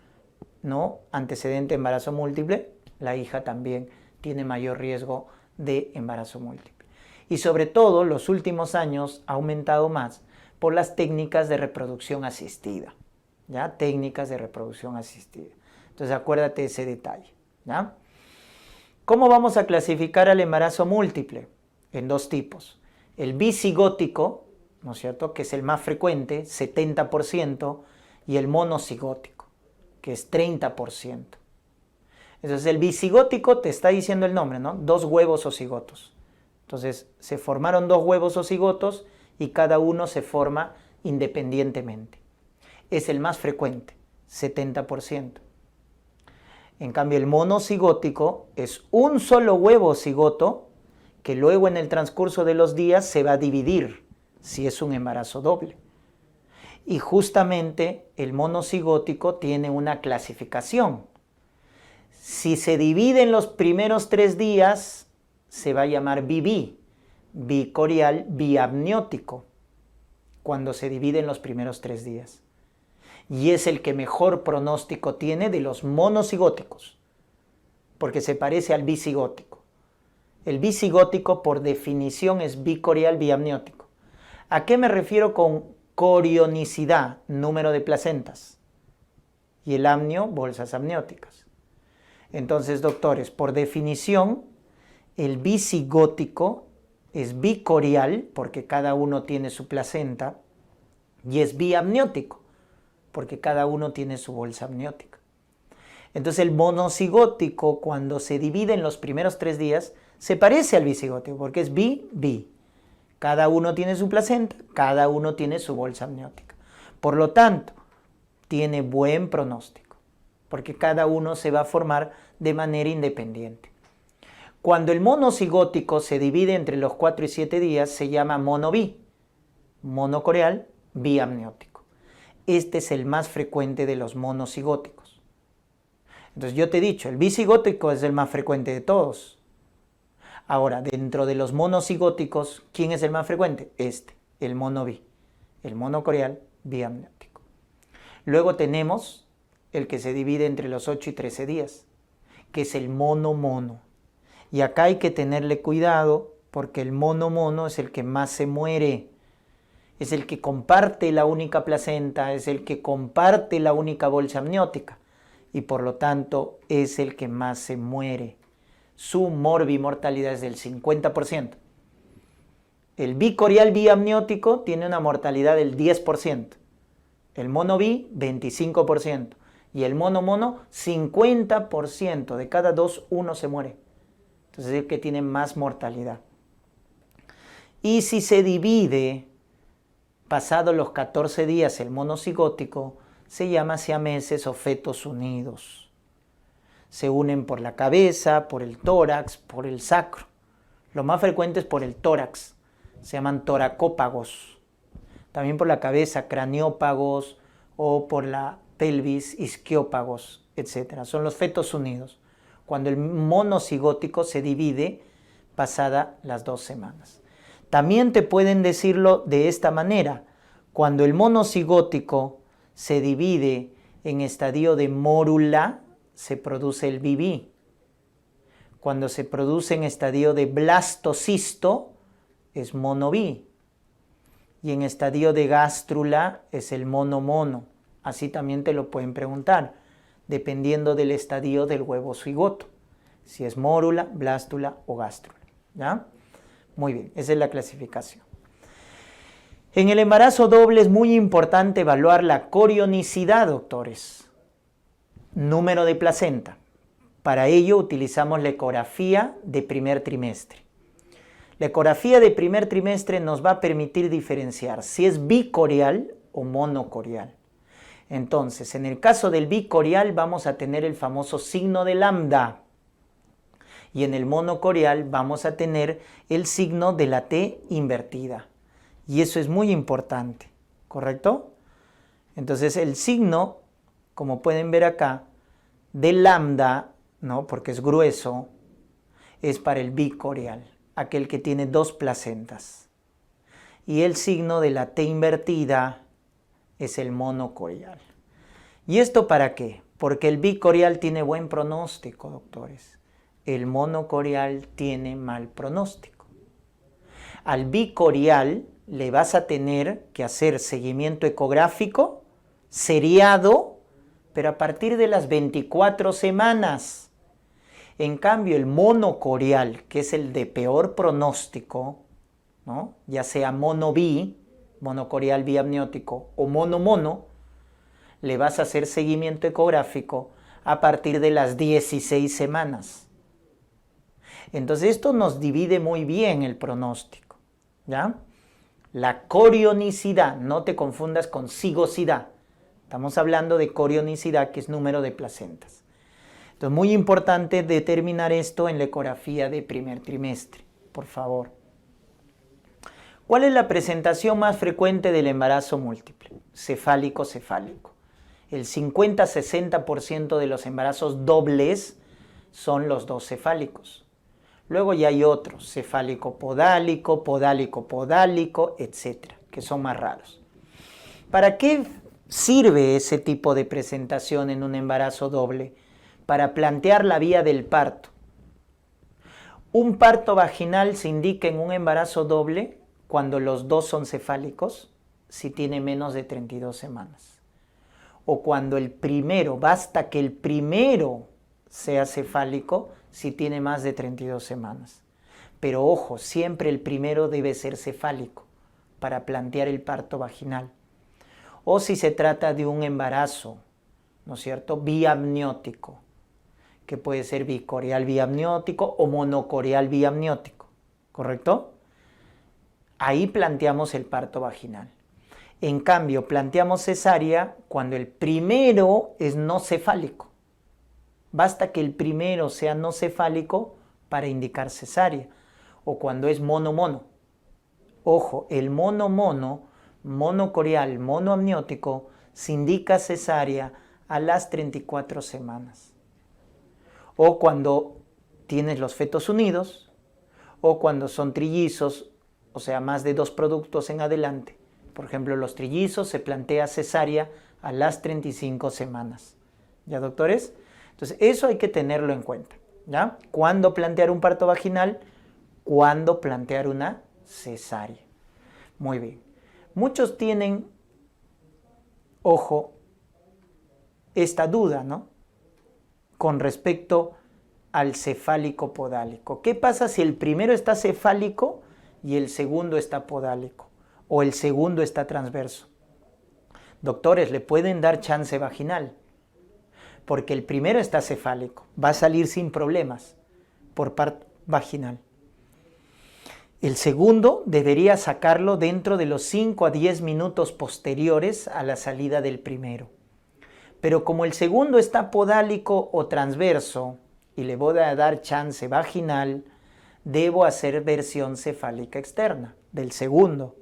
S1: ¿no?, antecedente de embarazo múltiple, la hija también tiene mayor riesgo de embarazo múltiple. Y sobre todo, los últimos años ha aumentado más por las técnicas de reproducción asistida, ¿ya? Técnicas de reproducción asistida. Entonces, acuérdate de ese detalle, ¿ya? ¿Cómo vamos a clasificar al embarazo múltiple? En dos tipos. El bicigótico, ¿no es cierto?, que es el más frecuente, 70%, y el monocigótico, que es 30%. Entonces, el bicigótico te está diciendo el nombre, ¿no? 2 huevos ocigotos. Entonces, se formaron 2 huevos ocigotos y cada uno se forma independientemente. Es el más frecuente, 70%. En cambio, el monocigótico es un solo huevo cigoto que luego en el transcurso de los días se va a dividir si es un embarazo doble. Y justamente el monocigótico tiene una clasificación. Si se divide en los primeros 3 días, se va a llamar BB, bicorial biamniótico, cuando se divide en los primeros 3 días. Y es el que mejor pronóstico tiene de los monocigóticos, porque se parece al bicigótico. El bicigótico, por definición, es bicorial biamniótico. ¿A qué me refiero con corionicidad? Número de placentas. Y el amnio, bolsas amnióticas. Entonces, doctores, por definición, el bicigótico es bicorial, porque cada uno tiene su placenta, y es biamniótico, porque cada uno tiene su bolsa amniótica. Entonces, el monocigótico, cuando se divide en los primeros 3 días, se parece al bicigótico, porque es bi. Cada uno tiene su placenta, cada uno tiene su bolsa amniótica. Por lo tanto, tiene buen pronóstico, porque cada uno se va a formar de manera independiente. Cuando el monocigótico se divide entre los 4 y 7 días, se llama monobi, monocoreal biamniótico. Este es el más frecuente de los monocigóticos. Entonces yo te he dicho, el bicigótico es el más frecuente de todos. Ahora, dentro de los monocigóticos, ¿quién es el más frecuente? El monobi, el monocoreal biamniótico. Luego tenemos el que se divide entre los 8 y 13 días, que es el mono-mono. Y acá hay que tenerle cuidado porque el mono-mono es el que más se muere. Es el que comparte la única placenta, es el que comparte la única bolsa amniótica y por lo tanto es el que más se muere. Su morbimortalidad es del 50%. El bicorial biamniótico tiene una mortalidad del 10%. El mono bi, 25%. Y el mono, 50%. De cada dos, uno se muere. Entonces es el que tiene más mortalidad. Y si se divide, pasados los 14 días, el monocigótico, se llama siameses o fetos unidos. Se unen por la cabeza, por el tórax, por el sacro. Lo más frecuente es por el tórax. Se llaman toracópagos. También por la cabeza, craniópagos, o por la pelvis, isquiópagos, etc. Son los fetos unidos, cuando el monocigótico se divide pasada las 2 semanas. También te pueden decirlo de esta manera: cuando el monocigótico se divide en estadio de mórula, se produce el BB. Cuando se produce en estadio de blastocisto, es mono-B. Y en estadio de gástrula es el mono-mono. Así también te lo pueden preguntar, dependiendo del estadio del huevo cigoto. Si es mórula, blástula o gástrula. ¿Ya? Muy bien, esa es la clasificación. En el embarazo doble es muy importante evaluar la corionicidad, doctores. Número de placenta. Para ello utilizamos la ecografía de primer trimestre. La ecografía de primer trimestre nos va a permitir diferenciar si es bicorial o monocorial. Entonces, en el caso del bicorial vamos a tener el famoso signo de lambda. Y en el monocorial vamos a tener el signo de la T invertida. Y eso es muy importante, ¿correcto? Entonces el signo, como pueden ver acá, de lambda, ¿no? Porque es grueso, es para el bicorial, aquel que tiene 2 placentas. Y el signo de la T invertida es el monocorial. ¿Y esto para qué? Porque el bicorial tiene buen pronóstico, doctores. El monocorial tiene mal pronóstico. Al bicorial le vas a tener que hacer seguimiento ecográfico, seriado, pero a partir de las 24 semanas. En cambio, el monocorial, que es el de peor pronóstico, ¿no? Ya sea mono-bi, monocorial biamniótico, o mono-mono, le vas a hacer seguimiento ecográfico a partir de las 16 semanas. Entonces esto nos divide muy bien el pronóstico, ¿ya? La corionicidad, no te confundas con cigosidad. Estamos hablando de corionicidad, que es número de placentas. Entonces, muy importante determinar esto en la ecografía de primer trimestre, por favor. ¿Cuál es la presentación más frecuente del embarazo múltiple? Cefálico-cefálico. El 50-60% de los embarazos dobles son los 2 cefálicos. Luego ya hay otros, cefálico-podálico, podálico-podálico, etc., que son más raros. ¿Para qué sirve ese tipo de presentación en un embarazo doble? Para plantear la vía del parto. Un parto vaginal se indica en un embarazo doble cuando los 2 son cefálicos, si tiene menos de 32 semanas. O cuando el primero, basta que el primero sea cefálico, si tiene más de 32 semanas. Pero ojo, siempre el primero debe ser cefálico para plantear el parto vaginal. O si se trata de un embarazo, ¿no es cierto?, biamniótico, que puede ser bicorial biamniótico o monocorial biamniótico, ¿correcto? Ahí planteamos el parto vaginal. En cambio, planteamos cesárea cuando el primero es no cefálico. Basta que el primero sea no cefálico para indicar cesárea, o cuando es mono-mono. Ojo, el mono-mono, monocorial, monoamniótico, se indica cesárea a las 34 semanas. O cuando tienes los fetos unidos, o cuando son trillizos, o sea, más de 2 productos en adelante. Por ejemplo, los trillizos se plantea cesárea a las 35 semanas. ¿Ya, doctores? Entonces, eso hay que tenerlo en cuenta, ¿ya? ¿Cuándo plantear un parto vaginal? ¿Cuándo plantear una cesárea? Muy bien. Muchos tienen, ojo, esta duda, ¿no?, con respecto al cefálico podálico. ¿Qué pasa si el primero está cefálico y el segundo está podálico o el segundo está transverso. Doctores, le pueden dar chance vaginal porque el primero está cefálico, va a salir sin problemas por parto vaginal. El segundo debería sacarlo dentro de los 5 a 10 minutos posteriores a la salida del primero. Pero como el segundo está podálico o transverso y le voy a dar chance vaginal, debo hacer versión cefálica externa del segundo,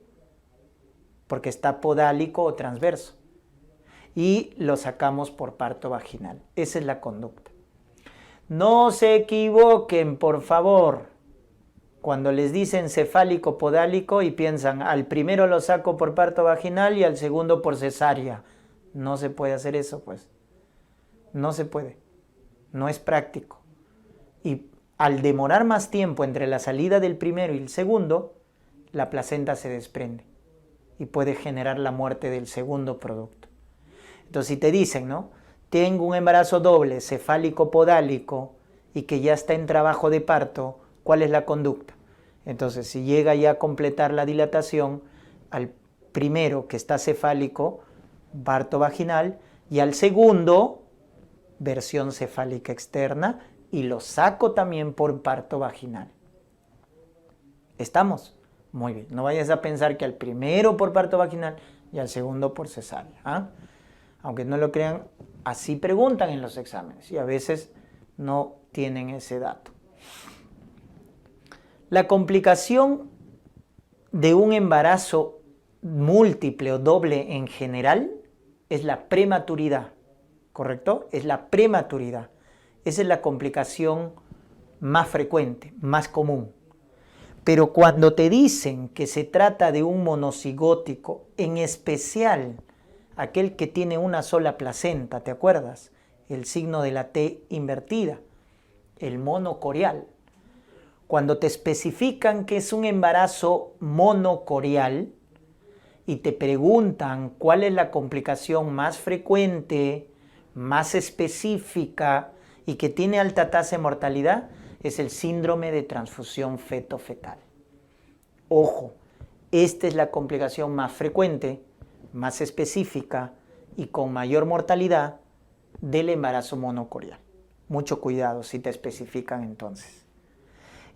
S1: porque está podálico o transverso. Y lo sacamos por parto vaginal. Esa es la conducta. No se equivoquen, por favor, cuando les dicen cefálico podálico y piensan, al primero lo saco por parto vaginal y al segundo por cesárea. No se puede hacer eso, pues. No se puede. No es práctico. Y al demorar más tiempo entre la salida del primero y el segundo, la placenta se desprende y puede generar la muerte del segundo producto. Entonces, si te dicen, ¿no? Tengo un embarazo doble, cefálico podálico, y que ya está en trabajo de parto, ¿cuál es la conducta? Entonces, si llega ya a completar la dilatación, al primero que está cefálico, parto vaginal, y al segundo, versión cefálica externa, y lo saco también por parto vaginal. ¿Estamos? Muy bien. No vayas a pensar que al primero por parto vaginal y al segundo por cesárea. ¿Ah? Aunque no lo crean, así preguntan en los exámenes y a veces no tienen ese dato. La complicación de un embarazo múltiple o doble en general es la prematuridad, ¿correcto? Es la prematuridad. Esa es la complicación más frecuente, más común. Pero cuando te dicen que se trata de un monocigótico, en especial aquel que tiene una sola placenta, ¿te acuerdas? El signo de la T invertida, el monocorial. Cuando te especifican que es un embarazo monocorial y te preguntan cuál es la complicación más frecuente, más específica y que tiene alta tasa de mortalidad, es el síndrome de transfusión feto-fetal. Ojo, esta es la complicación más frecuente, más específica y con mayor mortalidad del embarazo monocorial. Mucho cuidado si te especifican entonces.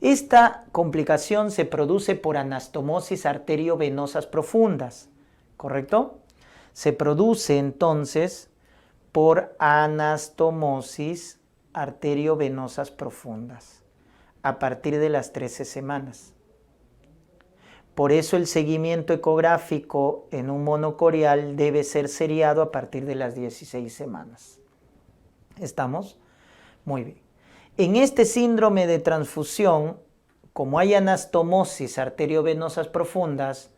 S1: Esta complicación se produce por anastomosis arteriovenosas profundas, ¿correcto? Se produce entonces por anastomosis arteriovenosas profundas a partir de las 13 semanas. Por eso el seguimiento ecográfico en un monocorial debe ser seriado a partir de las 16 semanas. ¿Estamos? Muy bien. En este síndrome de transfusión, como hay anastomosis arteriovenosas profundas,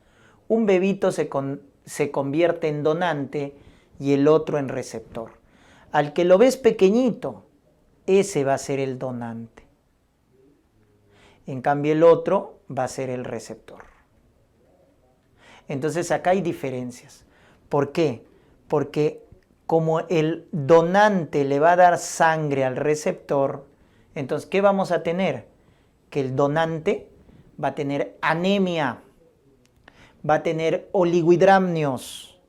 S1: un bebito se convierte en donante y el otro en receptor. Al que lo ves pequeñito, ese va a ser el donante. En cambio, el otro va a ser el receptor. Entonces acá hay diferencias. ¿Por qué? Porque como el donante le va a dar sangre al receptor, entonces ¿qué vamos a tener? Que el donante va a tener anemia, va a tener oligohidramnios,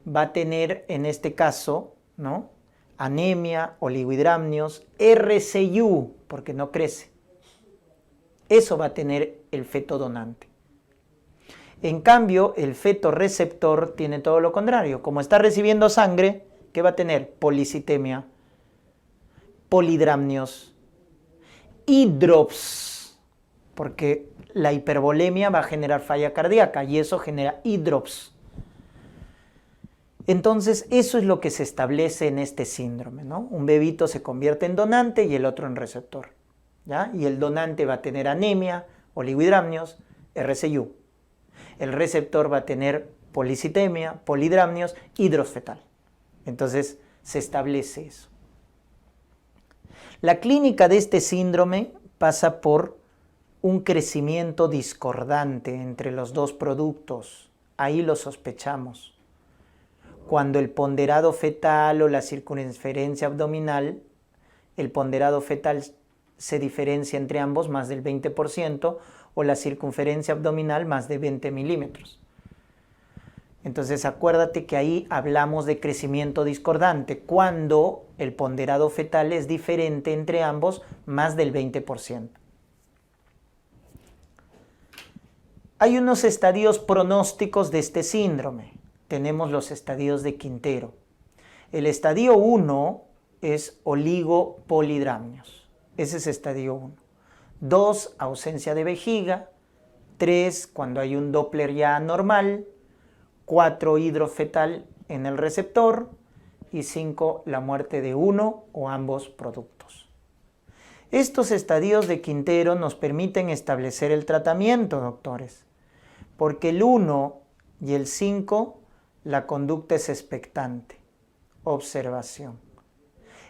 S1: va a tener en este caso, ¿no? Anemia, oligohidramnios, RCU, porque no crece. Eso va a tener el feto donante. En cambio, el feto receptor tiene todo lo contrario. Como está recibiendo sangre, ¿qué va a tener? Policitemia, polidramnios, hidrops, porque la hipervolemia va a generar falla cardíaca y eso genera hidrops. Entonces, eso es lo que se establece en este síndrome, ¿no? Un bebito se convierte en donante y el otro en receptor, ¿ya? Y el donante va a tener anemia, oligohidramnios, RCU. El receptor va a tener policitemia, polidramnios, hidros fetal. Entonces, se establece eso. La clínica de este síndrome pasa por un crecimiento discordante entre los dos productos. Ahí lo sospechamos. Cuando el ponderado fetal o la circunferencia abdominal, el ponderado fetal se diferencia entre ambos más del 20%, o la circunferencia abdominal más de 20 milímetros. Entonces acuérdate que ahí hablamos de crecimiento discordante, cuando el ponderado fetal es diferente entre ambos más del 20%. Hay unos estadios pronósticos de este síndrome. Tenemos los estadios de Quintero. El estadio 1 es oligopolidramnios. Ese es estadio 1. 2, ausencia de vejiga. 3, cuando hay un Doppler ya anormal. 4, hidrofetal en el receptor. Y 5, la muerte de uno o ambos productos. Estos estadios de Quintero nos permiten establecer el tratamiento, doctores, porque el 1 y el 5, la conducta es expectante, observación.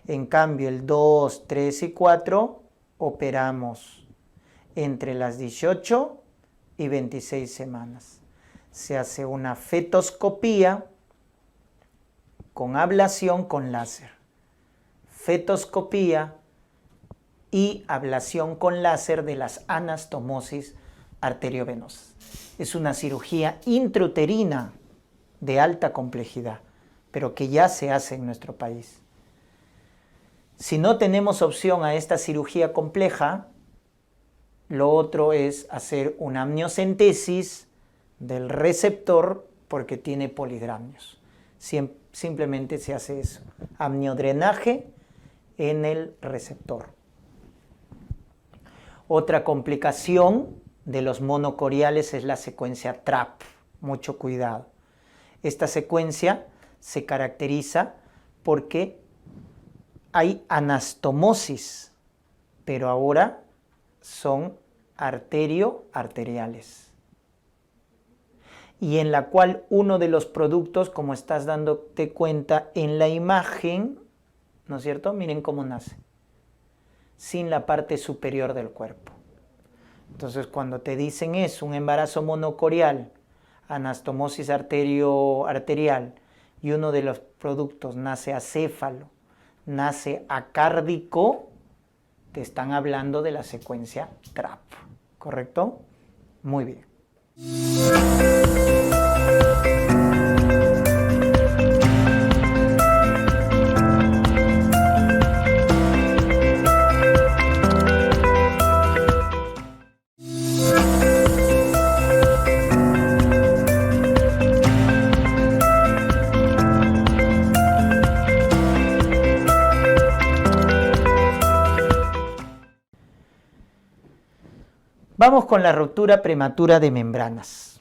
S1: En cambio, el 2, 3 y 4, operamos entre las 18 y 26 semanas. Se hace una fetoscopía con ablación con láser. Fetoscopía y ablación con láser de las anastomosis arteriovenosas. Es una cirugía intrauterina de alta complejidad, pero que ya se hace en nuestro país. Si no tenemos opción a esta cirugía compleja, lo otro es hacer una amniocentesis del receptor porque tiene polidramnios. Simplemente se hace eso, amniodrenaje en el receptor. Otra complicación de los monocoriales es la secuencia TRAP. Mucho cuidado. Esta secuencia se caracteriza porque hay anastomosis, pero ahora son arteriales. Y en la cual uno de los productos, como estás dándote cuenta en la imagen, ¿no es cierto? Miren cómo nace, sin la parte superior del cuerpo. Entonces, cuando te dicen es un embarazo monocorial, anastomosis arterial, y uno de los productos nace acéfalo, nace acárdico, te están hablando de la secuencia TRAP, ¿correcto? Muy bien. Vamos con la ruptura prematura de membranas.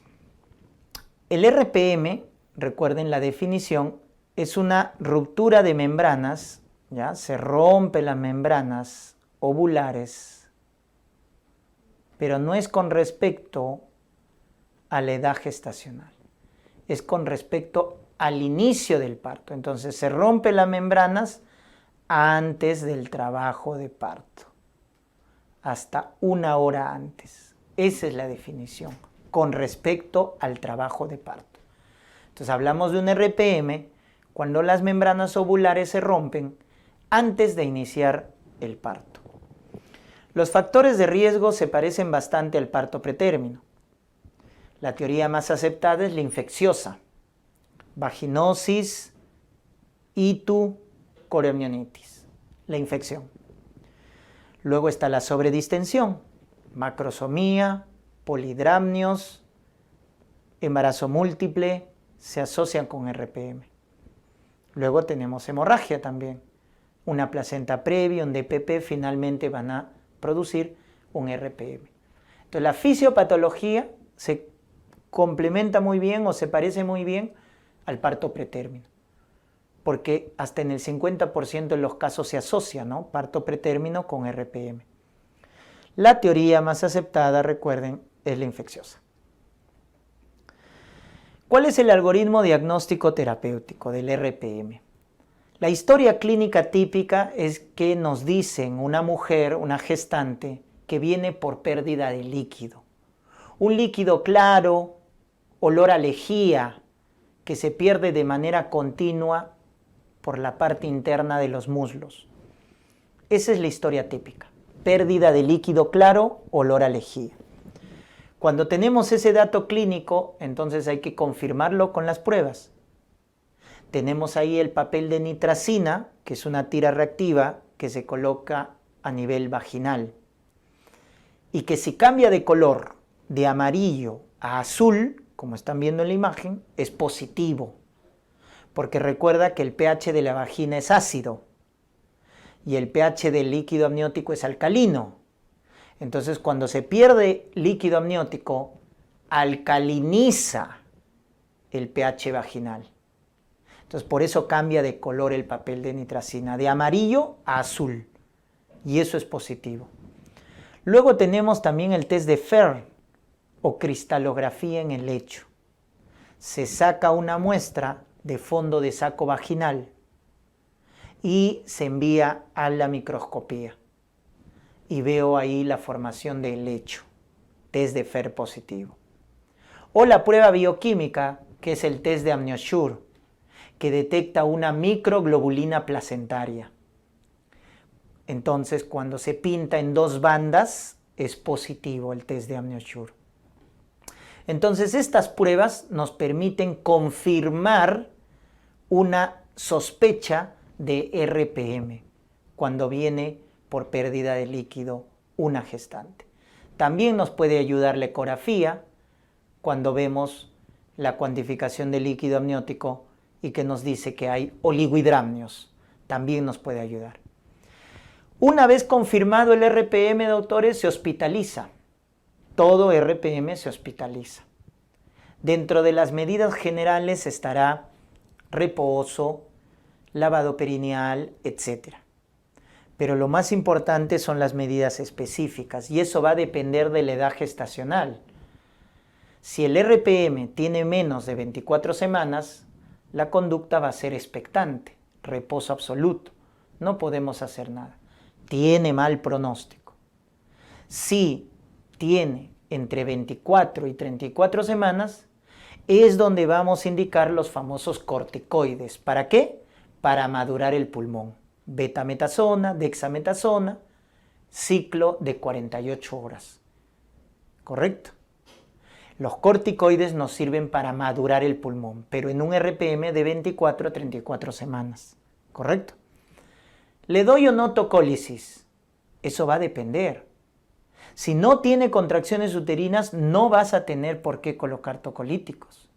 S1: El RPM, recuerden la definición, es una ruptura de membranas, ¿ya? Se rompen las membranas ovulares, pero no es con respecto a la edad gestacional, es con respecto al inicio del parto. Entonces se rompen las membranas antes del trabajo de parto, hasta 1 hora antes. Esa es la definición, con respecto al trabajo de parto. Entonces hablamos de un RPM cuando las membranas ovulares se rompen antes de iniciar el parto. Los factores de riesgo se parecen bastante al parto pretérmino. La teoría más aceptada es la infecciosa, vaginosis, ITU, coriomionitis, la infección. Luego está la sobredistensión, macrosomía, polidramnios, embarazo múltiple, se asocian con RPM. Luego tenemos hemorragia también. Una placenta previa, un DPP, finalmente van a producir un RPM. Entonces la fisiopatología se complementa muy bien o se parece muy bien al parto pretérmino, porque hasta en el 50% de los casos se asocia, ¿no? Parto pretérmino con RPM. La teoría más aceptada, recuerden, es la infecciosa. ¿Cuál es el algoritmo diagnóstico terapéutico del RPM? La historia clínica típica es que nos dicen una mujer, una gestante, que viene por pérdida de líquido. Un líquido claro, olor a lejía, que se pierde de manera continua por la parte interna de los muslos. Esa es la historia típica. Pérdida de líquido claro, olor a lejía. Cuando tenemos ese dato clínico, entonces hay que confirmarlo con las pruebas. Tenemos ahí el papel de nitracina, que es una tira reactiva que se coloca a nivel vaginal. Y que si cambia de color de amarillo a azul, como están viendo en la imagen, es positivo. Porque recuerda que el pH de la vagina es ácido y el pH del líquido amniótico es alcalino. Entonces, cuando se pierde líquido amniótico, alcaliniza el pH vaginal. Entonces, por eso cambia de color el papel de nitracina, de amarillo a azul. Y eso es positivo. Luego tenemos también el test de Fer, o cristalografía en el lecho. Se saca una muestra de fondo de saco vaginal y se envía a la microscopía. Y veo ahí la formación del lecho, test de Fer positivo. O la prueba bioquímica, que es el test de AmnioSure, que detecta una microglobulina placentaria. Entonces, cuando se pinta en dos bandas, es positivo el test de AmnioSure. Entonces, estas pruebas nos permiten confirmar una sospecha de RPM cuando viene por pérdida de líquido una gestante. También nos puede ayudar la ecografía cuando vemos la cuantificación de líquido amniótico y que nos dice que hay oligohidramnios. También nos puede ayudar. Una vez confirmado el RPM, doctores, se hospitaliza. Todo RPM se hospitaliza. Dentro de las medidas generales estará reposo, lavado perineal, etc. Pero lo más importante son las medidas específicas y eso va a depender de la edad gestacional. Si el RPM tiene menos de 24 semanas, la conducta va a ser expectante, reposo absoluto. No podemos hacer nada. Tiene mal pronóstico. Si tiene entre 24 y 34 semanas, es donde vamos a indicar los famosos corticoides. ¿Para qué? Para madurar el pulmón. Betametasona, dexametasona, ciclo de 48 horas. ¿Correcto? Los corticoides nos sirven para madurar el pulmón, pero en un RPM de 24 a 34 semanas. ¿Correcto? ¿Le doy o no tocólisis? Eso va a depender. Si no tiene contracciones uterinas, no vas a tener por qué colocar tocolíticos.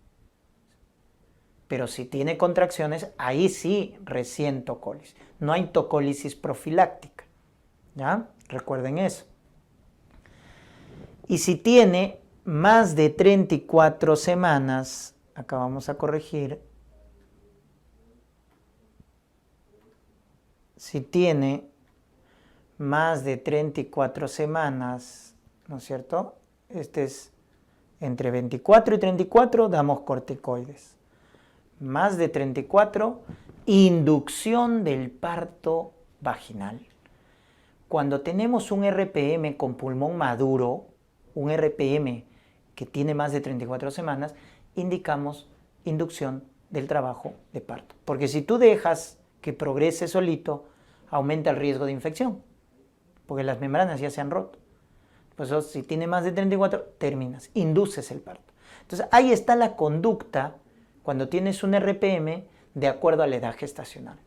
S1: Pero si tiene contracciones, ahí sí recién tocólisis. No hay tocólisis profiláctica. ¿Ya? Recuerden eso. Y si tiene más de 34 semanas, acá vamos a corregir. Si tiene más de 34 semanas, ¿no es cierto? Este es entre 24 y 34, damos corticoides. Más de 34, inducción del parto vaginal. Cuando tenemos un RPM con pulmón maduro, un RPM que tiene más de 34 semanas, indicamos inducción del trabajo de parto. Porque si tú dejas que progrese solito, aumenta el riesgo de infección, porque las membranas ya se han roto. Pues si tiene más de 34, terminas, induces el parto. Entonces ahí está la conducta cuando tienes un RPM de acuerdo a la edad gestacional.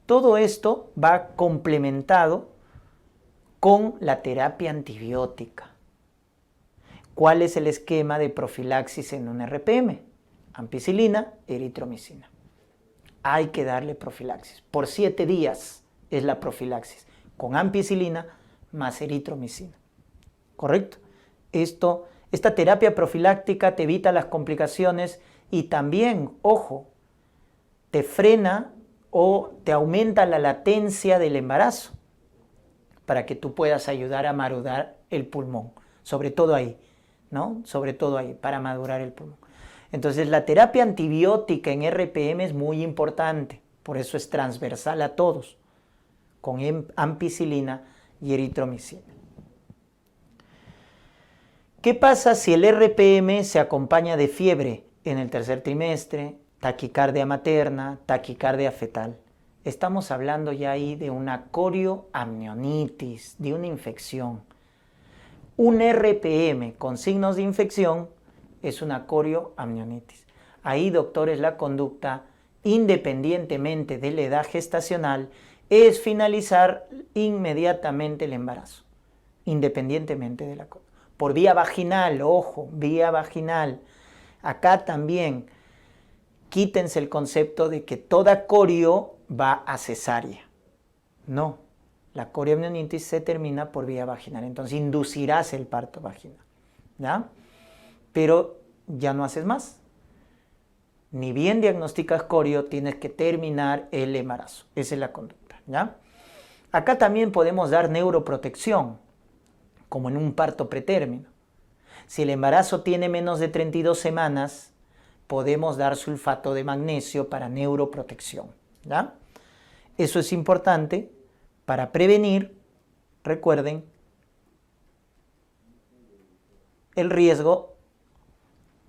S1: Todo esto va complementado con la terapia antibiótica. ¿Cuál es el esquema de profilaxis en un RPM? Ampicilina, eritromicina. Hay que darle profilaxis. Por 7 días es la profilaxis, con ampicilina más eritromicina. ¿Correcto? Esta terapia profiláctica te evita las complicaciones y también, ojo, te frena o te aumenta la latencia del embarazo para que tú puedas ayudar a madurar el pulmón. Sobre todo ahí, ¿no? Sobre todo ahí, para madurar el pulmón. Entonces, la terapia antibiótica en RPM es muy importante, por eso es transversal a todos, con ampicilina y eritromicina. ¿Qué pasa si el RPM se acompaña de fiebre en el tercer trimestre, taquicardia materna, taquicardia fetal? Estamos hablando ya ahí de una corioamnionitis, de una infección. Un RPM con signos de infección es una corioamnionitis. Ahí, doctores, la conducta, independientemente de la edad gestacional, es finalizar inmediatamente el embarazo, independientemente de la conducta. Por vía vaginal, ojo, vía vaginal. Acá también quítense el concepto de que toda corio va a cesárea. No, la corioamnionitis se termina por vía vaginal, entonces inducirás el parto vaginal, ¿ya? Pero ya no haces más. Ni bien diagnosticas corio, tienes que terminar el embarazo. Esa es la conducta, ¿ya? Acá también podemos dar neuroprotección, como en un parto pretérmino. Si el embarazo tiene menos de 32 semanas, podemos dar sulfato de magnesio para neuroprotección, ¿ya? Eso es importante para prevenir, recuerden, el riesgo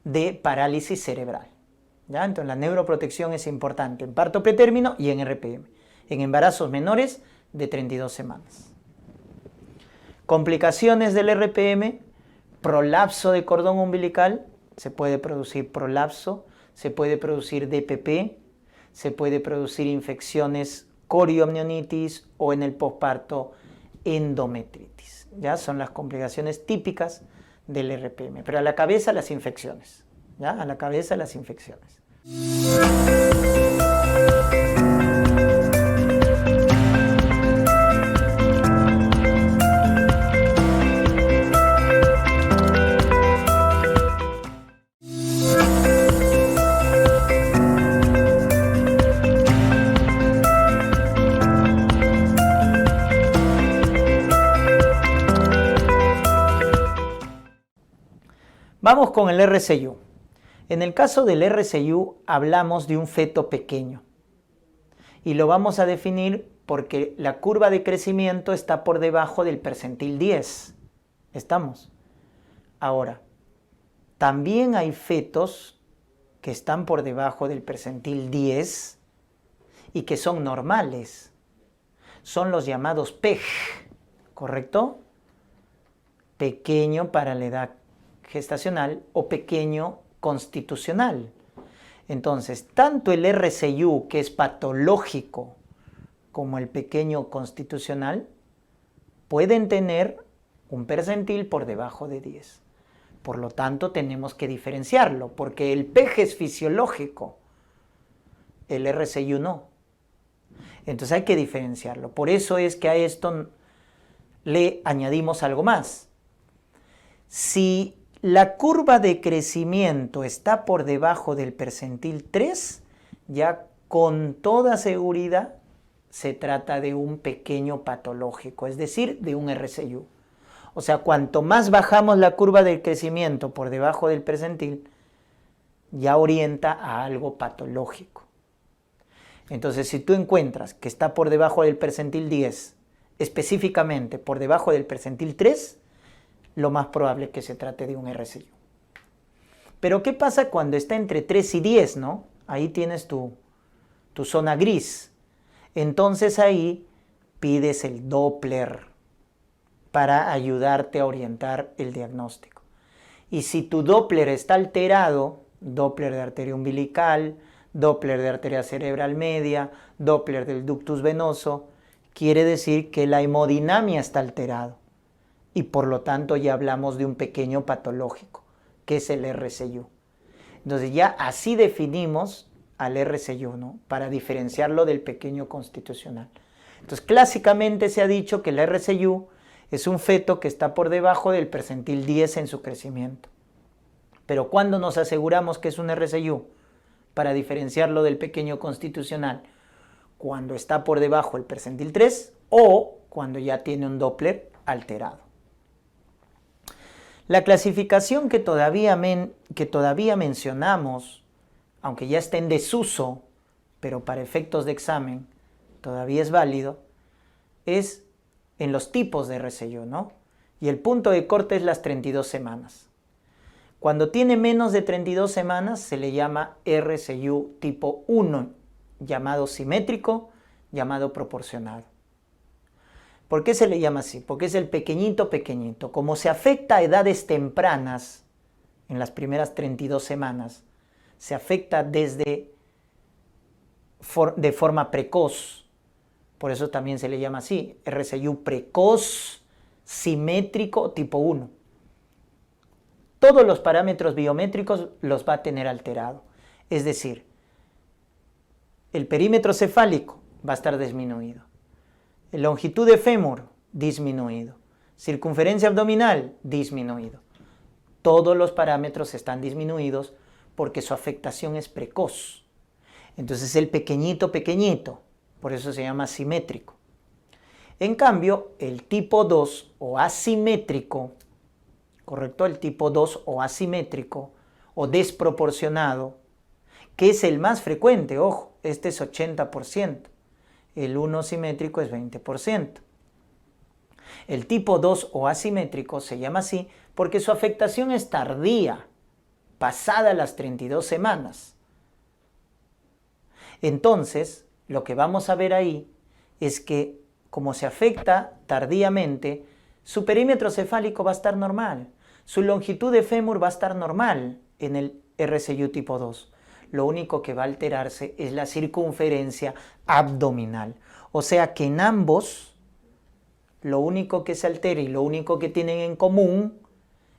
S1: de parálisis cerebral, ¿ya? Entonces la neuroprotección es importante en parto pretérmino y en RPM, en embarazos menores de 32 semanas. Complicaciones del RPM, prolapso de cordón umbilical, se puede producir prolapso, se puede producir DPP, se puede producir infecciones corioamnionitis o en el posparto endometritis. Ya son las complicaciones típicas del RPM. Pero a la cabeza las infecciones. ¿Ya? A la cabeza las infecciones. Vamos con el RCIU. En el caso del RCIU hablamos de un feto pequeño y lo vamos a definir porque la curva de crecimiento está por debajo del percentil 10. ¿Estamos? Ahora, también hay fetos que están por debajo del percentil 10 y que son normales. Son los llamados PEG, ¿correcto? Pequeño para la edad gestacional o pequeño constitucional. Entonces, tanto el RCIU, que es patológico, como el pequeño constitucional, pueden tener un percentil por debajo de 10. Por lo tanto, tenemos que diferenciarlo, porque el PEG es fisiológico, el RCIU no. Entonces hay que diferenciarlo. Por eso es que a esto le añadimos algo más. Si la curva de crecimiento está por debajo del percentil 3, ya con toda seguridad se trata de un pequeño patológico, es decir, de un RCIU. O sea, cuanto más bajamos la curva de crecimiento por debajo del percentil, ya orienta a algo patológico. Entonces, si tú encuentras que está por debajo del percentil 10, específicamente por debajo del percentil 3, lo más probable es que se trate de un RCIU. Pero ¿qué pasa cuando está entre 3 y 10, no? Ahí tienes tu zona gris. Entonces ahí pides el Doppler para ayudarte a orientar el diagnóstico. Y si tu Doppler está alterado, Doppler de arteria umbilical, Doppler de arteria cerebral media, Doppler del ductus venoso, quiere decir que la hemodinamia está alterado. Y por lo tanto ya hablamos de un pequeño patológico, que es el RCIU. Entonces ya así definimos al RCIU, ¿no? Para diferenciarlo del pequeño constitucional. Entonces clásicamente se ha dicho que el RCIU es un feto que está por debajo del percentil 10 en su crecimiento. Pero ¿cuándo nos aseguramos que es un RCIU? Para diferenciarlo del pequeño constitucional, cuando está por debajo del percentil 3 o cuando ya tiene un Doppler alterado. La clasificación que todavía mencionamos, aunque ya está en desuso, pero para efectos de examen todavía es válido, es en los tipos de RCIU, ¿no? Y el punto de corte es las 32 semanas. Cuando tiene menos de 32 semanas se le llama RCIU tipo 1, llamado simétrico, llamado proporcionado. ¿Por qué se le llama así? Porque es el pequeñito pequeñito. Como se afecta a edades tempranas, en las primeras 32 semanas, se afecta de forma precoz. Por eso también se le llama así, RCIU precoz, simétrico, tipo 1. Todos los parámetros biométricos los va a tener alterado. Es decir, el perímetro cefálico va a estar disminuido. La longitud de fémur, disminuido. Circunferencia abdominal, disminuido. Todos los parámetros están disminuidos porque su afectación es precoz. Entonces el pequeñito pequeñito, por eso se llama simétrico. En cambio, el tipo 2 o asimétrico, ¿correcto? El tipo 2 o asimétrico o desproporcionado, que es el más frecuente, ojo, este es 80%. El 1 simétrico es 20%. El tipo 2 o asimétrico se llama así porque su afectación es tardía, pasada las 32 semanas. Entonces, lo que vamos a ver ahí es que como se afecta tardíamente, su perímetro cefálico va a estar normal, su longitud de fémur va a estar normal en el RCIU tipo 2. Lo único que va a alterarse es la circunferencia abdominal. O sea que en ambos, lo único que se altera y lo único que tienen en común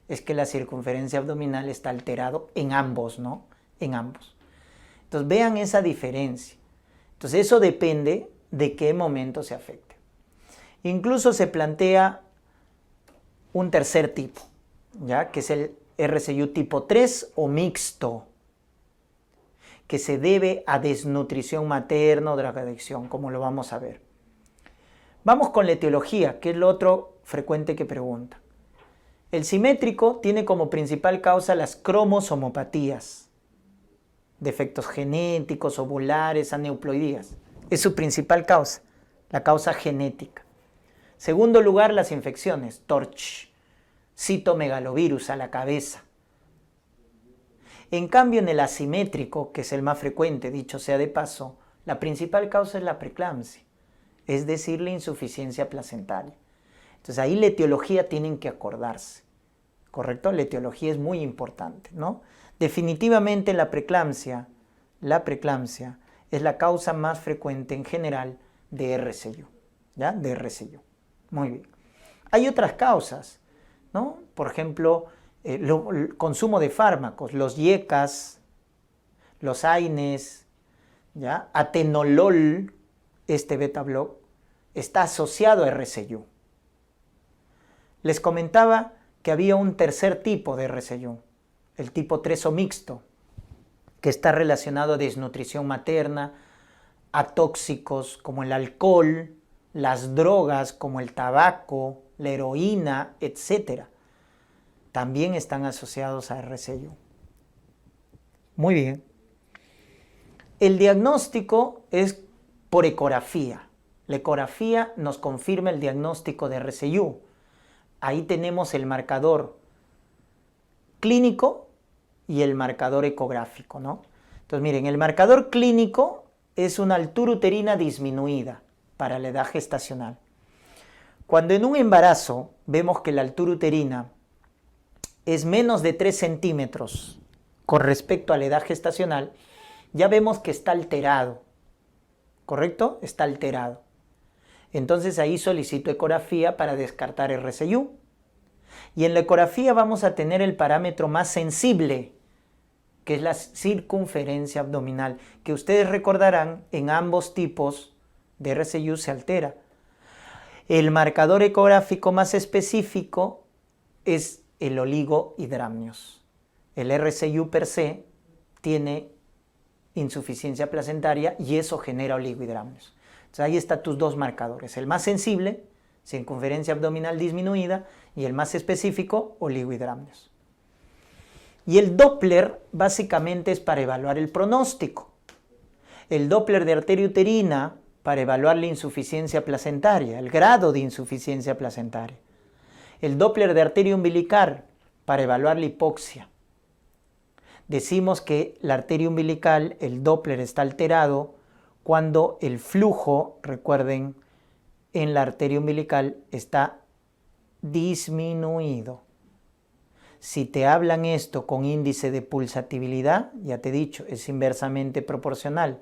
S1: es que la circunferencia abdominal está alterado en ambos, ¿no? En ambos. Entonces vean esa diferencia. Entonces eso depende de qué momento se afecte. Incluso se plantea un tercer tipo, ¿ya? Que es el RCIU tipo 3 o mixto, que se debe a desnutrición materna o drogadicción, como lo vamos a ver. Vamos con la etiología, que es lo otro frecuente que pregunta. El simétrico tiene como principal causa las cromosomopatías, defectos genéticos, ovulares, aneuploidías. Es su principal causa, la causa genética. Segundo lugar, las infecciones, TORCH, citomegalovirus a la cabeza. En cambio, en el asimétrico, que es el más frecuente, dicho sea de paso, la principal causa es la preeclampsia, es decir, la insuficiencia placentaria. Entonces ahí la etiología tienen que acordarse, ¿correcto? La etiología es muy importante, ¿no? Definitivamente la preeclampsia es la causa más frecuente en general de RCIU, ¿ya? De RCIU. Muy bien. Hay otras causas, ¿no? Por ejemplo, el consumo de fármacos, los IECAS, los AINES, ¿ya? Atenolol, este beta-block, está asociado a RCIU. Les comentaba que había un tercer tipo de RCIU, el tipo 3 o mixto, que está relacionado a desnutrición materna, a tóxicos como el alcohol, las drogas como el tabaco, la heroína, etc. También están asociados a RCIU. Muy bien. El diagnóstico es por ecografía. La ecografía nos confirma el diagnóstico de RCIU. Ahí tenemos el marcador clínico y el marcador ecográfico, ¿no? Entonces, miren, el marcador clínico es una altura uterina disminuida para la edad gestacional. Cuando en un embarazo vemos que la altura uterina es menos de 3 centímetros con respecto a la edad gestacional, ya vemos que está alterado, ¿correcto? Está alterado. Entonces ahí solicito ecografía para descartar RCIU. Y en la ecografía vamos a tener el parámetro más sensible, que es la circunferencia abdominal, que ustedes recordarán en ambos tipos de RCIU se altera. El marcador ecográfico más específico es el oligohidramnios. El RCIU per se tiene insuficiencia placentaria y eso genera oligohidramnios. Entonces ahí están tus dos marcadores, el más sensible, circunferencia abdominal disminuida, y el más específico, oligohidramnios. Y el Doppler básicamente es para evaluar el pronóstico. El Doppler de arteria uterina para evaluar la insuficiencia placentaria, el grado de insuficiencia placentaria. El Doppler de arteria umbilical para evaluar la hipoxia. Decimos que la arteria umbilical, el Doppler está alterado cuando el flujo, recuerden, en la arteria umbilical está disminuido. Si te hablan esto con índice de pulsatividad, ya te he dicho, es inversamente proporcional.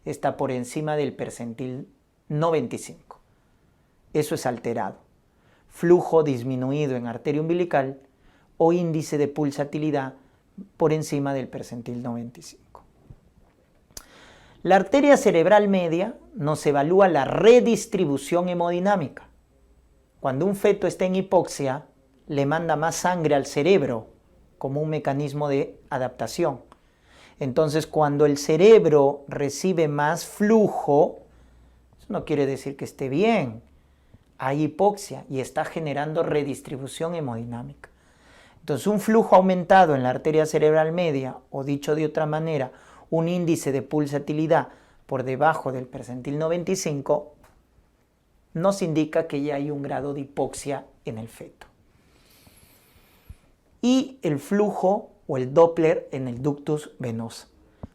S1: Está por encima del percentil 95. Eso es alterado. Flujo disminuido en arteria umbilical o índice de pulsatividad por encima del percentil 95. La arteria cerebral media nos evalúa la redistribución hemodinámica. Cuando un feto está en hipoxia, le manda más sangre al cerebro como un mecanismo de adaptación. Entonces, cuando el cerebro recibe más flujo, eso no quiere decir que esté bien. Hay hipoxia y está generando redistribución hemodinámica. Entonces, un flujo aumentado en la arteria cerebral media, o dicho de otra manera, un índice de pulsatividad por debajo del percentil 95, nos indica que ya hay un grado de hipoxia en el feto. Y el flujo o el Doppler en el ductus venoso.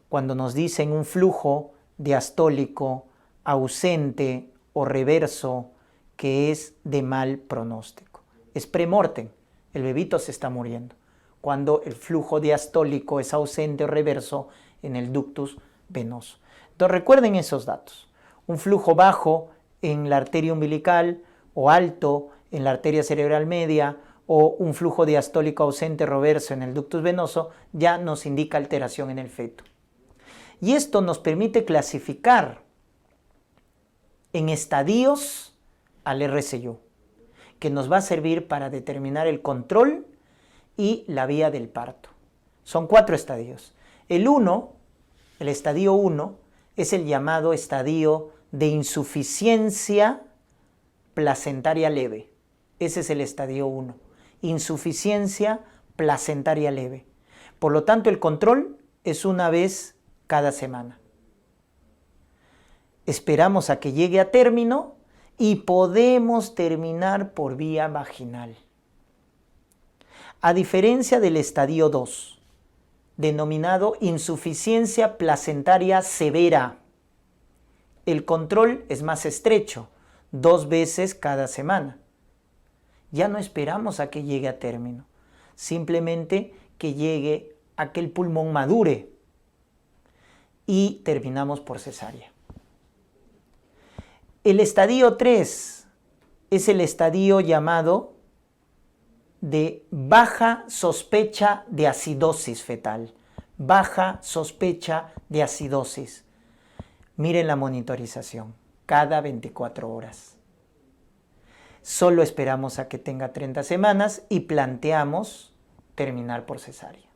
S1: Cuando nos dicen un flujo diastólico ausente o reverso que es de mal pronóstico. Es premortem, el bebito se está muriendo. Cuando el flujo diastólico es ausente o reverso en el ductus venoso. Entonces recuerden esos datos. Un flujo bajo en la arteria umbilical o alto en la arteria cerebral media o un flujo diastólico ausente o reverso en el ductus venoso ya nos indica alteración en el feto. Y esto nos permite clasificar en estadios al RCU, que nos va a servir para determinar el control y la vía del parto. Son 4 estadios. El estadio 1, es el llamado estadio de insuficiencia placentaria leve. Ese es el estadio 1. Insuficiencia placentaria leve. Por lo tanto, el control es una vez cada semana. Esperamos a que llegue a término y podemos terminar por vía vaginal. A diferencia del estadio 2, denominado insuficiencia placentaria severa, el control es más estrecho, 2 veces cada semana. Ya no esperamos a que llegue a término, simplemente que llegue a que el pulmón madure y terminamos por cesárea. El estadio 3 es el estadio llamado de baja sospecha de acidosis fetal. Baja sospecha de acidosis. Miren la monitorización, cada 24 horas. Solo esperamos a que tenga 30 semanas y planteamos terminar por cesárea.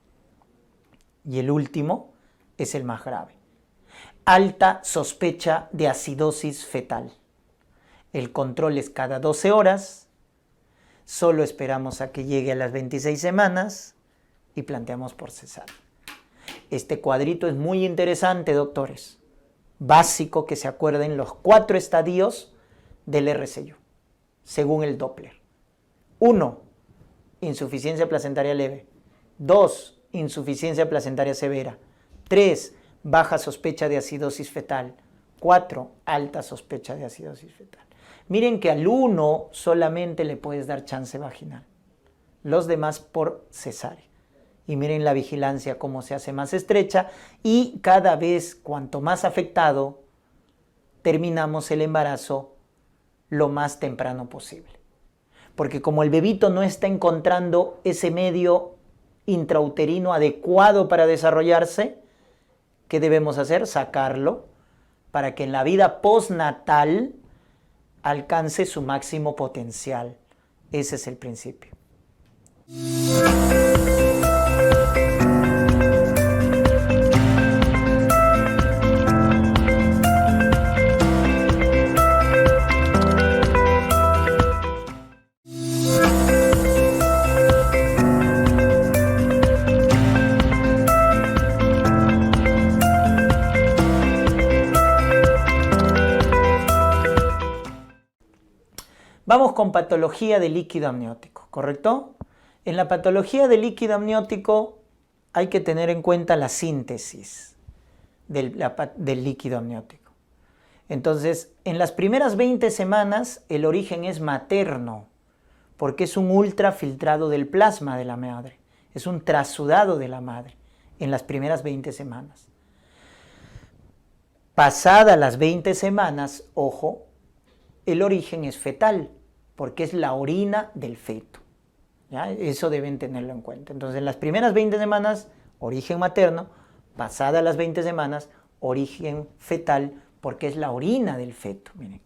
S1: Y el último es el más grave. Alta sospecha de acidosis fetal. El control es cada 12 horas. Solo esperamos a que llegue a las 26 semanas y planteamos por cesárea. Este cuadrito es muy interesante, doctores. Básico que se acuerden los 4 estadios del RCU, según el Doppler. 1. Insuficiencia placentaria leve. 2. Insuficiencia placentaria severa. 3. Baja sospecha de acidosis fetal. 4. Alta sospecha de acidosis fetal. Miren que al 1 solamente le puedes dar chance vaginal. Los demás por cesárea. Y miren la vigilancia cómo se hace más estrecha y cada vez cuanto más afectado terminamos el embarazo lo más temprano posible. Porque como el bebito no está encontrando ese medio intrauterino adecuado para desarrollarse, ¿qué debemos hacer? Sacarlo para que en la vida postnatal alcance su máximo potencial. Ese es el principio. Vamos con patología del líquido amniótico, ¿correcto? En la patología del líquido amniótico hay que tener en cuenta la síntesis del líquido amniótico. Entonces, en las primeras 20 semanas el origen es materno, porque es un ultrafiltrado del plasma de la madre, es un trasudado de la madre en las primeras 20 semanas. Pasadas las 20 semanas, ojo, el origen es fetal, porque es la orina del feto. ¿Ya? Eso deben tenerlo en cuenta. Entonces, en las primeras 20 semanas, origen materno, pasadas las 20 semanas, origen fetal, porque es la orina del feto. Miren.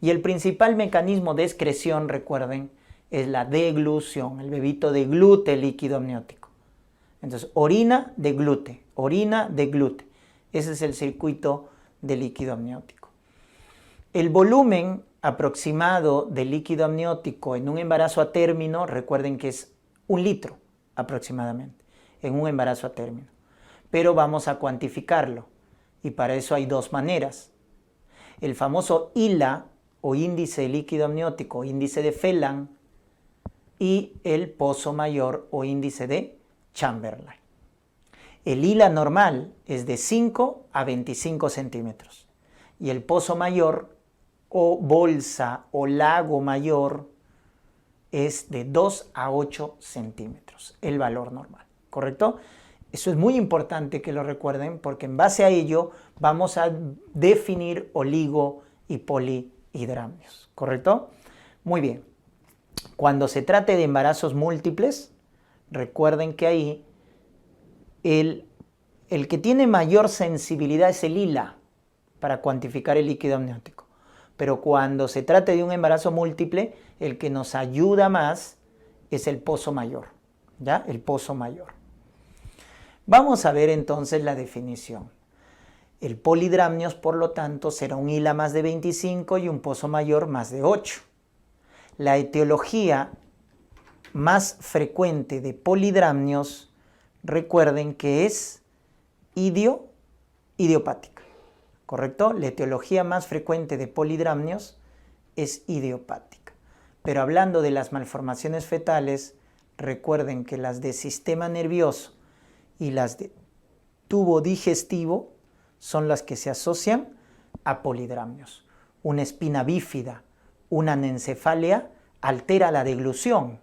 S1: Y el principal mecanismo de excreción, recuerden, es la deglución. El bebito deglute el líquido amniótico. Entonces, orina, deglute, orina, deglute. Ese es el circuito del líquido amniótico. El volumen aproximado del líquido amniótico en un embarazo a término, recuerden que es 1 litro aproximadamente, en un embarazo a término. Pero vamos a cuantificarlo y para eso hay 2 maneras. El famoso ILA o índice de líquido amniótico, índice de Phelan, y el pozo mayor o índice de Chamberlain. El ILA normal es de 5 a 25 centímetros y el pozo mayor o bolsa o lago mayor es de 2 a 8 centímetros, el valor normal, ¿correcto? Eso es muy importante que lo recuerden porque en base a ello vamos a definir oligo y polihidramnios, ¿correcto? Muy bien. Cuando se trate de embarazos múltiples, recuerden que ahí el que tiene mayor sensibilidad es el ILA para cuantificar el líquido amniótico. Pero cuando se trate de un embarazo múltiple, el que nos ayuda más es el pozo mayor, ¿ya? El pozo mayor. Vamos a ver entonces la definición. El polihidramnios, por lo tanto, será un ILA más de 25 y un pozo mayor más de 8. La etiología más frecuente de polihidramnios, recuerden que es idiopática, ¿correcto? La etiología más frecuente de polihidramnios es idiopática. Pero hablando de las malformaciones fetales, recuerden que las de sistema nervioso y las de tubo digestivo son las que se asocian a polihidramnios. Una espina bífida, una anencefalia altera la deglución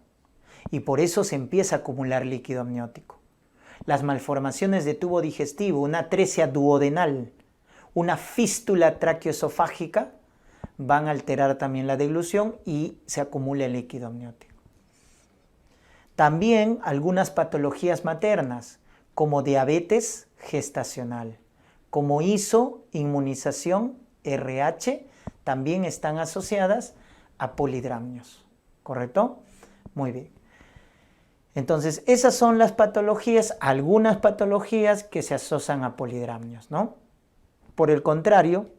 S1: y por eso se empieza a acumular líquido amniótico. Las malformaciones de tubo digestivo, una atresia duodenal, una fístula traqueoesofágica, van a alterar también la deglución y se acumula el líquido amniótico. También algunas patologías maternas, como diabetes gestacional, como inmunización, RH, también están asociadas a polihidramnios, ¿correcto? Muy bien. Entonces, esas son las patologías, algunas patologías que se asocian a polihidramnios, ¿no? Por el contrario,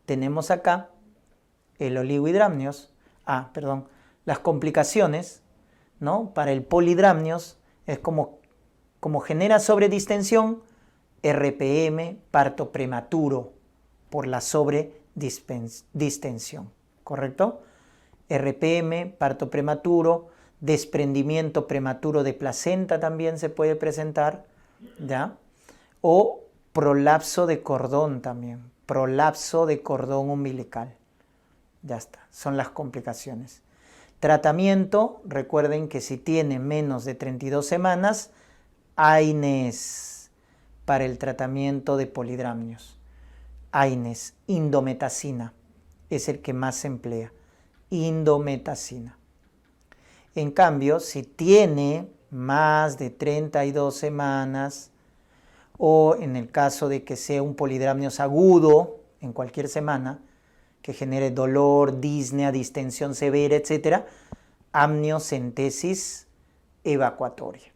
S1: tenemos acá el oligohidramnios, las complicaciones, ¿no? Para el polihidramnios es como genera sobredistensión, RPM, parto prematuro, por la sobredistensión, ¿correcto? RPM, parto prematuro, desprendimiento prematuro de placenta también se puede presentar, ¿ya? O prolapso de cordón también, prolapso de cordón umbilical. Ya está, son las complicaciones. Tratamiento, recuerden que si tiene menos de 32 semanas, AINES para el tratamiento de polihidramnios. AINES, indometacina, es el que más se emplea, indometacina. En cambio, si tiene más de 32 semanas, o en el caso de que sea un polihidramnios agudo, en cualquier semana, que genere dolor, disnea, distensión severa, etc., amniocentesis evacuatoria.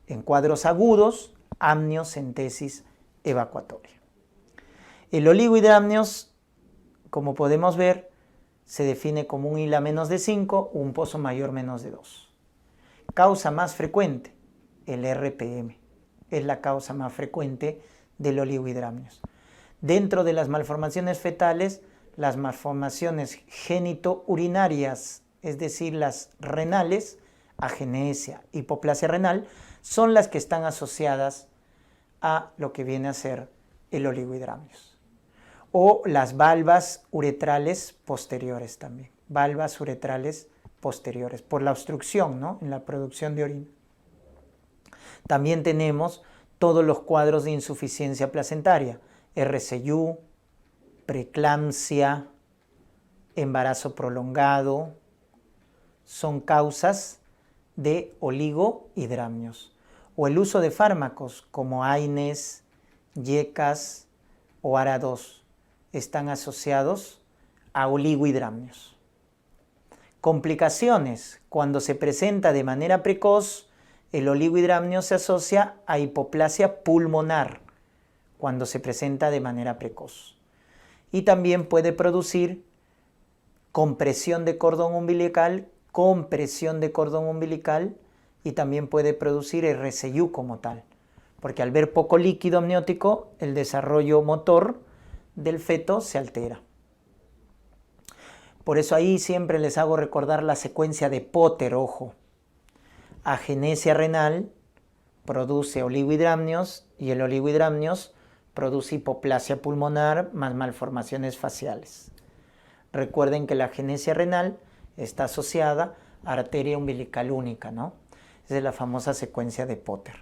S1: En cuadros agudos, amniocentesis evacuatoria. El oligohidramnios, como podemos ver, se define como un ILA menos de 5 o un pozo mayor menos de 2. Causa más frecuente, el RPM. Es la causa más frecuente del oligohidramnios. Dentro de las malformaciones fetales, las malformaciones genitourinarias, es decir, las renales, agenesia, hipoplasia renal, son las que están asociadas a lo que viene a ser el oligohidramnios. o las valvas uretrales posteriores también, valvas uretrales posteriores, por la obstrucción, ¿no?, en la producción de orina. También tenemos todos los cuadros de insuficiencia placentaria, RCU, preeclampsia, embarazo prolongado, son causas de oligohidramnios, o el uso de fármacos como AINES, YECAS o ARA2 están asociados a oligohidramnios. Complicaciones: cuando se presenta de manera precoz, el oligohidramnio se asocia a hipoplasia pulmonar cuando se presenta de manera precoz. Y también puede producir compresión de cordón umbilical, y también puede producir RCU como tal, porque al ver poco líquido amniótico, el desarrollo motor del feto se altera. Por eso ahí siempre les hago recordar la secuencia de Potter, ojo. Agenesia renal produce oligohidramnios y el oligohidramnios produce hipoplasia pulmonar más malformaciones faciales. Recuerden que la agenesia renal está asociada a arteria umbilical única, ¿no? Esa es la famosa secuencia de Potter.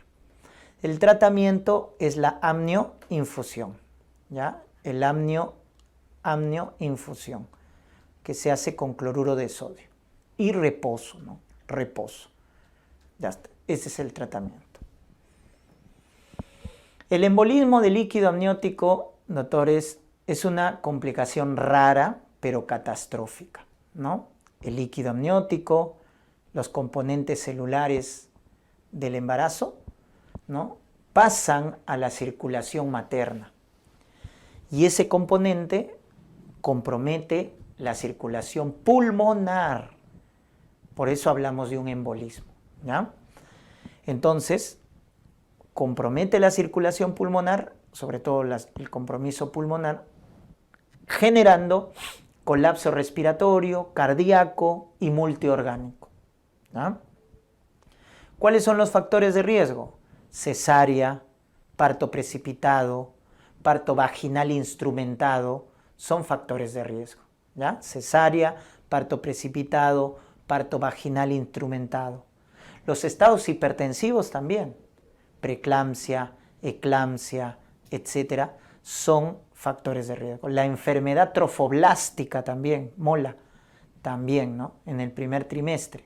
S1: El tratamiento es la amnioinfusión, ¿ya? El amnioinfusión, que se hace con cloruro de sodio. Y reposo, ¿no? Reposo. Ya está. Ese es el tratamiento. El embolismo de líquido amniótico, doctores, es una complicación rara, pero catastrófica, ¿no? El líquido amniótico, los componentes celulares del embarazo, ¿no?, pasan a la circulación materna. Y ese componente compromete la circulación pulmonar. Por eso hablamos de un embolismo, ¿ya? Entonces, compromete la circulación pulmonar, sobre todo el compromiso pulmonar, generando colapso respiratorio, cardíaco y multiorgánico, ¿ya? ¿Cuáles son los factores de riesgo? Cesárea, parto precipitado, parto vaginal instrumentado, son factores de riesgo, ¿ya? Cesárea, parto precipitado, parto vaginal instrumentado. Los estados hipertensivos también, preeclampsia, eclampsia, etcétera, son factores de riesgo. La enfermedad trofoblástica también, MOLA, también, ¿no?, en el primer trimestre,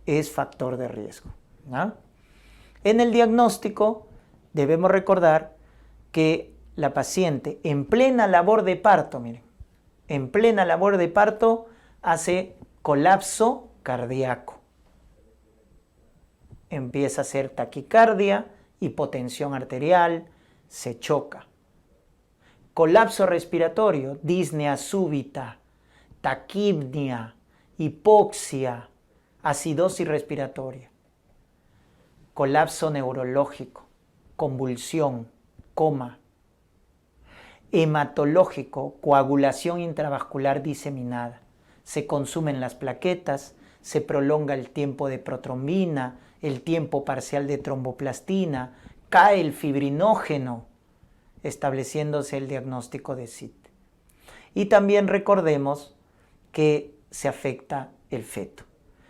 S1: es factor de riesgo, ¿no? En el diagnóstico debemos recordar que la paciente en plena labor de parto, miren, en plena labor de parto hace colapso cardíaco. Empieza a hacer taquicardia, hipotensión arterial, se choca. Colapso respiratorio, disnea súbita, taquipnia, hipoxia, acidosis respiratoria. Colapso neurológico, convulsión, coma. Hematológico, coagulación intravascular diseminada. Se consumen las plaquetas, se prolonga el tiempo de protrombina, el tiempo parcial de tromboplastina, cae el fibrinógeno, estableciéndose el diagnóstico de SIT. Y también recordemos que se afecta el feto,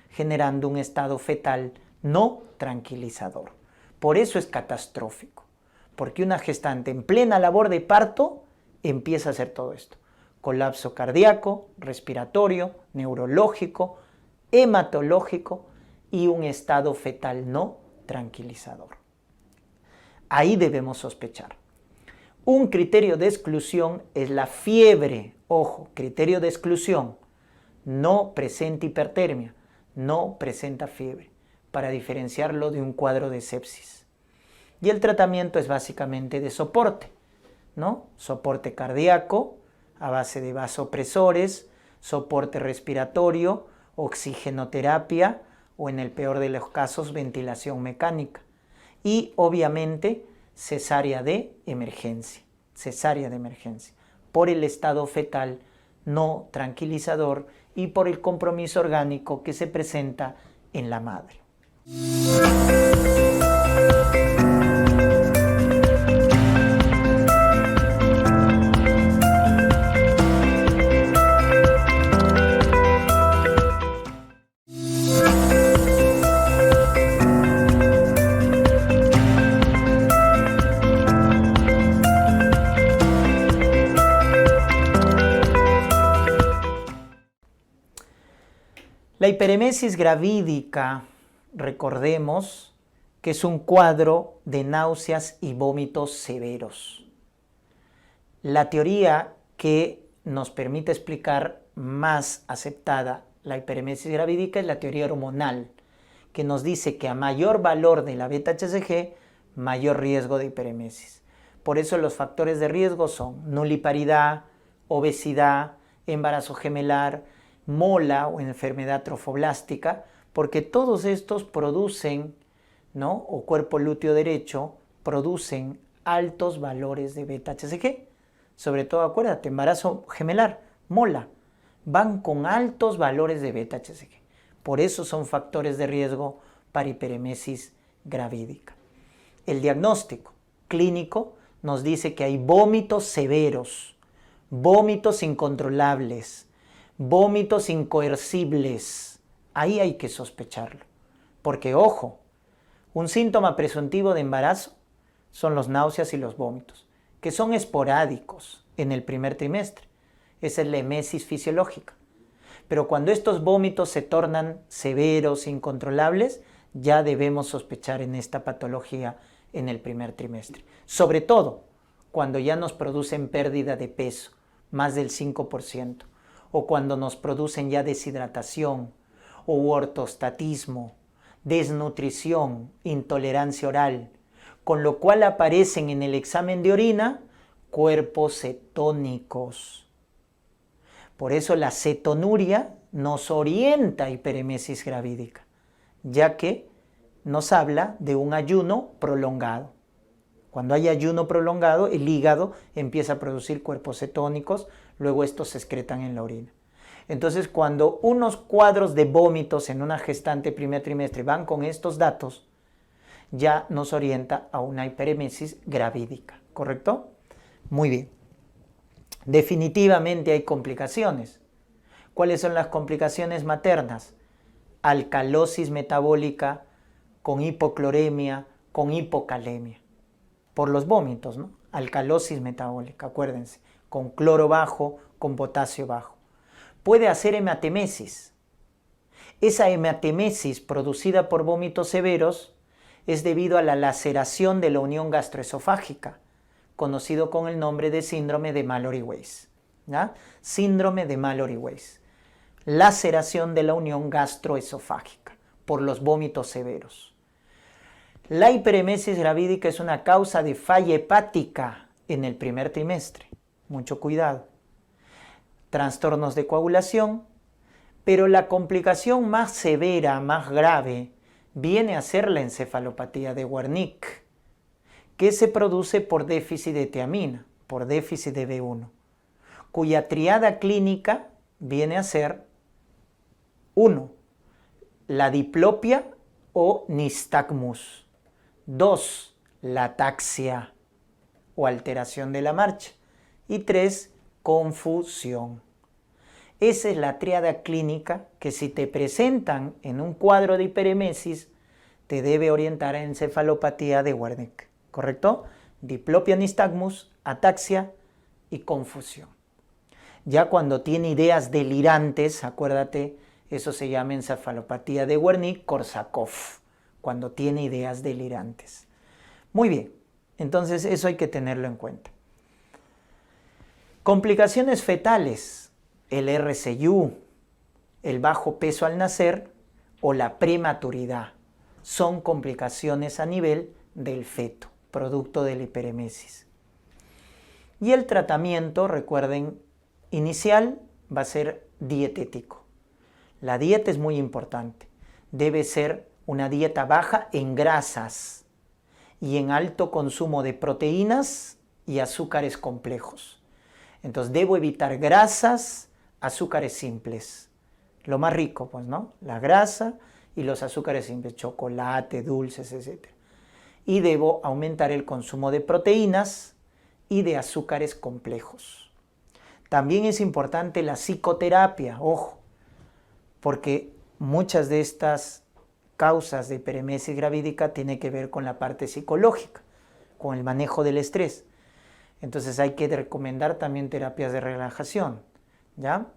S1: generando un estado fetal no tranquilizador. Por eso es catastrófico, porque una gestante en plena labor de parto empieza a hacer todo esto. Colapso cardíaco, respiratorio, neurológico, hematológico y un estado fetal no tranquilizador. Ahí debemos sospechar. Un criterio de exclusión es la fiebre. Ojo, criterio de exclusión. No presenta hipertermia, no presenta fiebre, para diferenciarlo de un cuadro de sepsis. Y el tratamiento es básicamente de soporte, ¿no? Soporte cardíaco a base de vasopresores, soporte respiratorio, oxigenoterapia o en el peor de los casos ventilación mecánica. Y obviamente cesárea de emergencia, por el estado fetal no tranquilizador y por el compromiso orgánico que se presenta en la madre. hiperemesis gravídica, recordemos que es un cuadro de náuseas y vómitos severos. La teoría que nos permite explicar más aceptada la hiperemesis gravídica es la teoría hormonal, que nos dice que a mayor valor de la beta-HCG, mayor riesgo de hiperemesis. Por eso los factores de riesgo son nuliparidad, obesidad, embarazo gemelar, mola o enfermedad trofoblástica, porque todos estos producen, ¿no? O cuerpo lúteo derecho, producen altos valores de beta-HCG. Sobre todo, acuérdate, embarazo gemelar, mola, van con altos valores de beta-HCG. Por eso son factores de riesgo para hiperemesis gravídica. El diagnóstico clínico nos dice que hay vómitos severos, vómitos incontrolables, vómitos incoercibles. Ahí hay que sospecharlo. Porque, ojo, un síntoma presuntivo de embarazo son los náuseas y los vómitos, que son esporádicos en el primer trimestre. Esa es la emesis fisiológica. Pero cuando estos vómitos se tornan severos, incontrolables, ya debemos sospechar en esta patología en el primer trimestre. Sobre todo cuando ya nos producen pérdida de peso, más del 5%, o cuando nos producen ya deshidratación, o ortostatismo, desnutrición, intolerancia oral, con lo cual aparecen en el examen de orina cuerpos cetónicos. Por eso la cetonuria nos orienta a hiperemesis gravídica, ya que nos habla de un ayuno prolongado. Cuando hay ayuno prolongado, el hígado empieza a producir cuerpos cetónicos, luego estos se excretan en la orina. Entonces, cuando unos cuadros de vómitos en una gestante primer trimestre van con estos datos, ya nos orienta a una hiperemesis gravídica, ¿correcto? Muy bien. Definitivamente hay complicaciones. ¿Cuáles son las complicaciones maternas? Alcalosis metabólica con hipocloremia, con hipocalemia. Por los vómitos, ¿no? Alcalosis metabólica, acuérdense, con cloro bajo, con potasio bajo. Puede hacer hematemesis. Esa hematemesis producida por vómitos severos es debido a la laceración de la unión gastroesofágica, conocido con el nombre de síndrome de Mallory-Weiss. ¿Ya? Síndrome de Mallory-Weiss. Laceración de la unión gastroesofágica por los vómitos severos. La hiperemesis gravídica es una causa de falla hepática en el primer trimestre. Mucho cuidado. Trastornos de coagulación, pero la complicación más severa, más grave, viene a ser la encefalopatía de Wernicke, que se produce por déficit de tiamina, por déficit de B1, cuya triada clínica viene a ser 1. La diplopia o nistagmus. 2. La ataxia o alteración de la marcha. Y 3. Confusión. Esa es la triada clínica que si te presentan en un cuadro de hiperemesis te debe orientar a encefalopatía de Wernicke, ¿correcto? Diplopia nistagmus, ataxia y confusión. Ya cuando tiene ideas delirantes, acuérdate, eso se llama encefalopatía de Wernicke-Korsakoff, cuando tiene ideas delirantes. Muy bien, entonces eso hay que tenerlo en cuenta. Complicaciones fetales, el RCU, el bajo peso al nacer o la prematuridad, son complicaciones a nivel del feto, producto de la hiperemesis. Y el tratamiento, recuerden, inicial va a ser dietético. La dieta es muy importante. Debe ser una dieta baja en grasas y en alto consumo de proteínas y azúcares complejos. Entonces debo evitar grasas, azúcares simples. Lo más rico, pues, ¿no? La grasa y los azúcares simples, chocolate, dulces, etc. Y debo aumentar el consumo de proteínas y de azúcares complejos. También es importante la psicoterapia, ojo, porque muchas de estas causas de hiperemesis gravídica tienen que ver con la parte psicológica, con el manejo del estrés. Entonces hay que recomendar también terapias de relajación, ¿ya?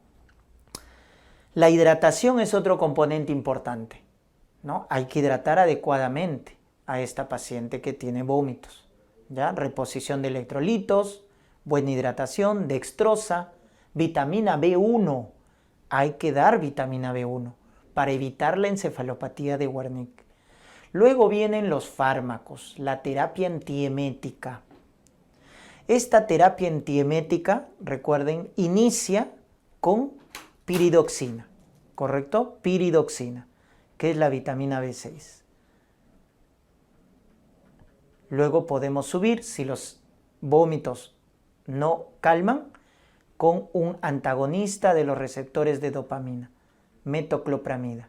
S1: La hidratación es otro componente importante, ¿no? Hay que hidratar adecuadamente a esta paciente que tiene vómitos, ¿ya? Reposición de electrolitos, buena hidratación, dextrosa, vitamina B1. Hay que dar vitamina B1 para evitar la encefalopatía de Wernicke. Luego vienen los fármacos, la terapia antiemética. Esta terapia antiemética, recuerden, inicia con piridoxina, ¿correcto? Piridoxina, que es la vitamina B6. Luego podemos subir, si los vómitos no calman, con un antagonista de los receptores de dopamina, metoclopramida.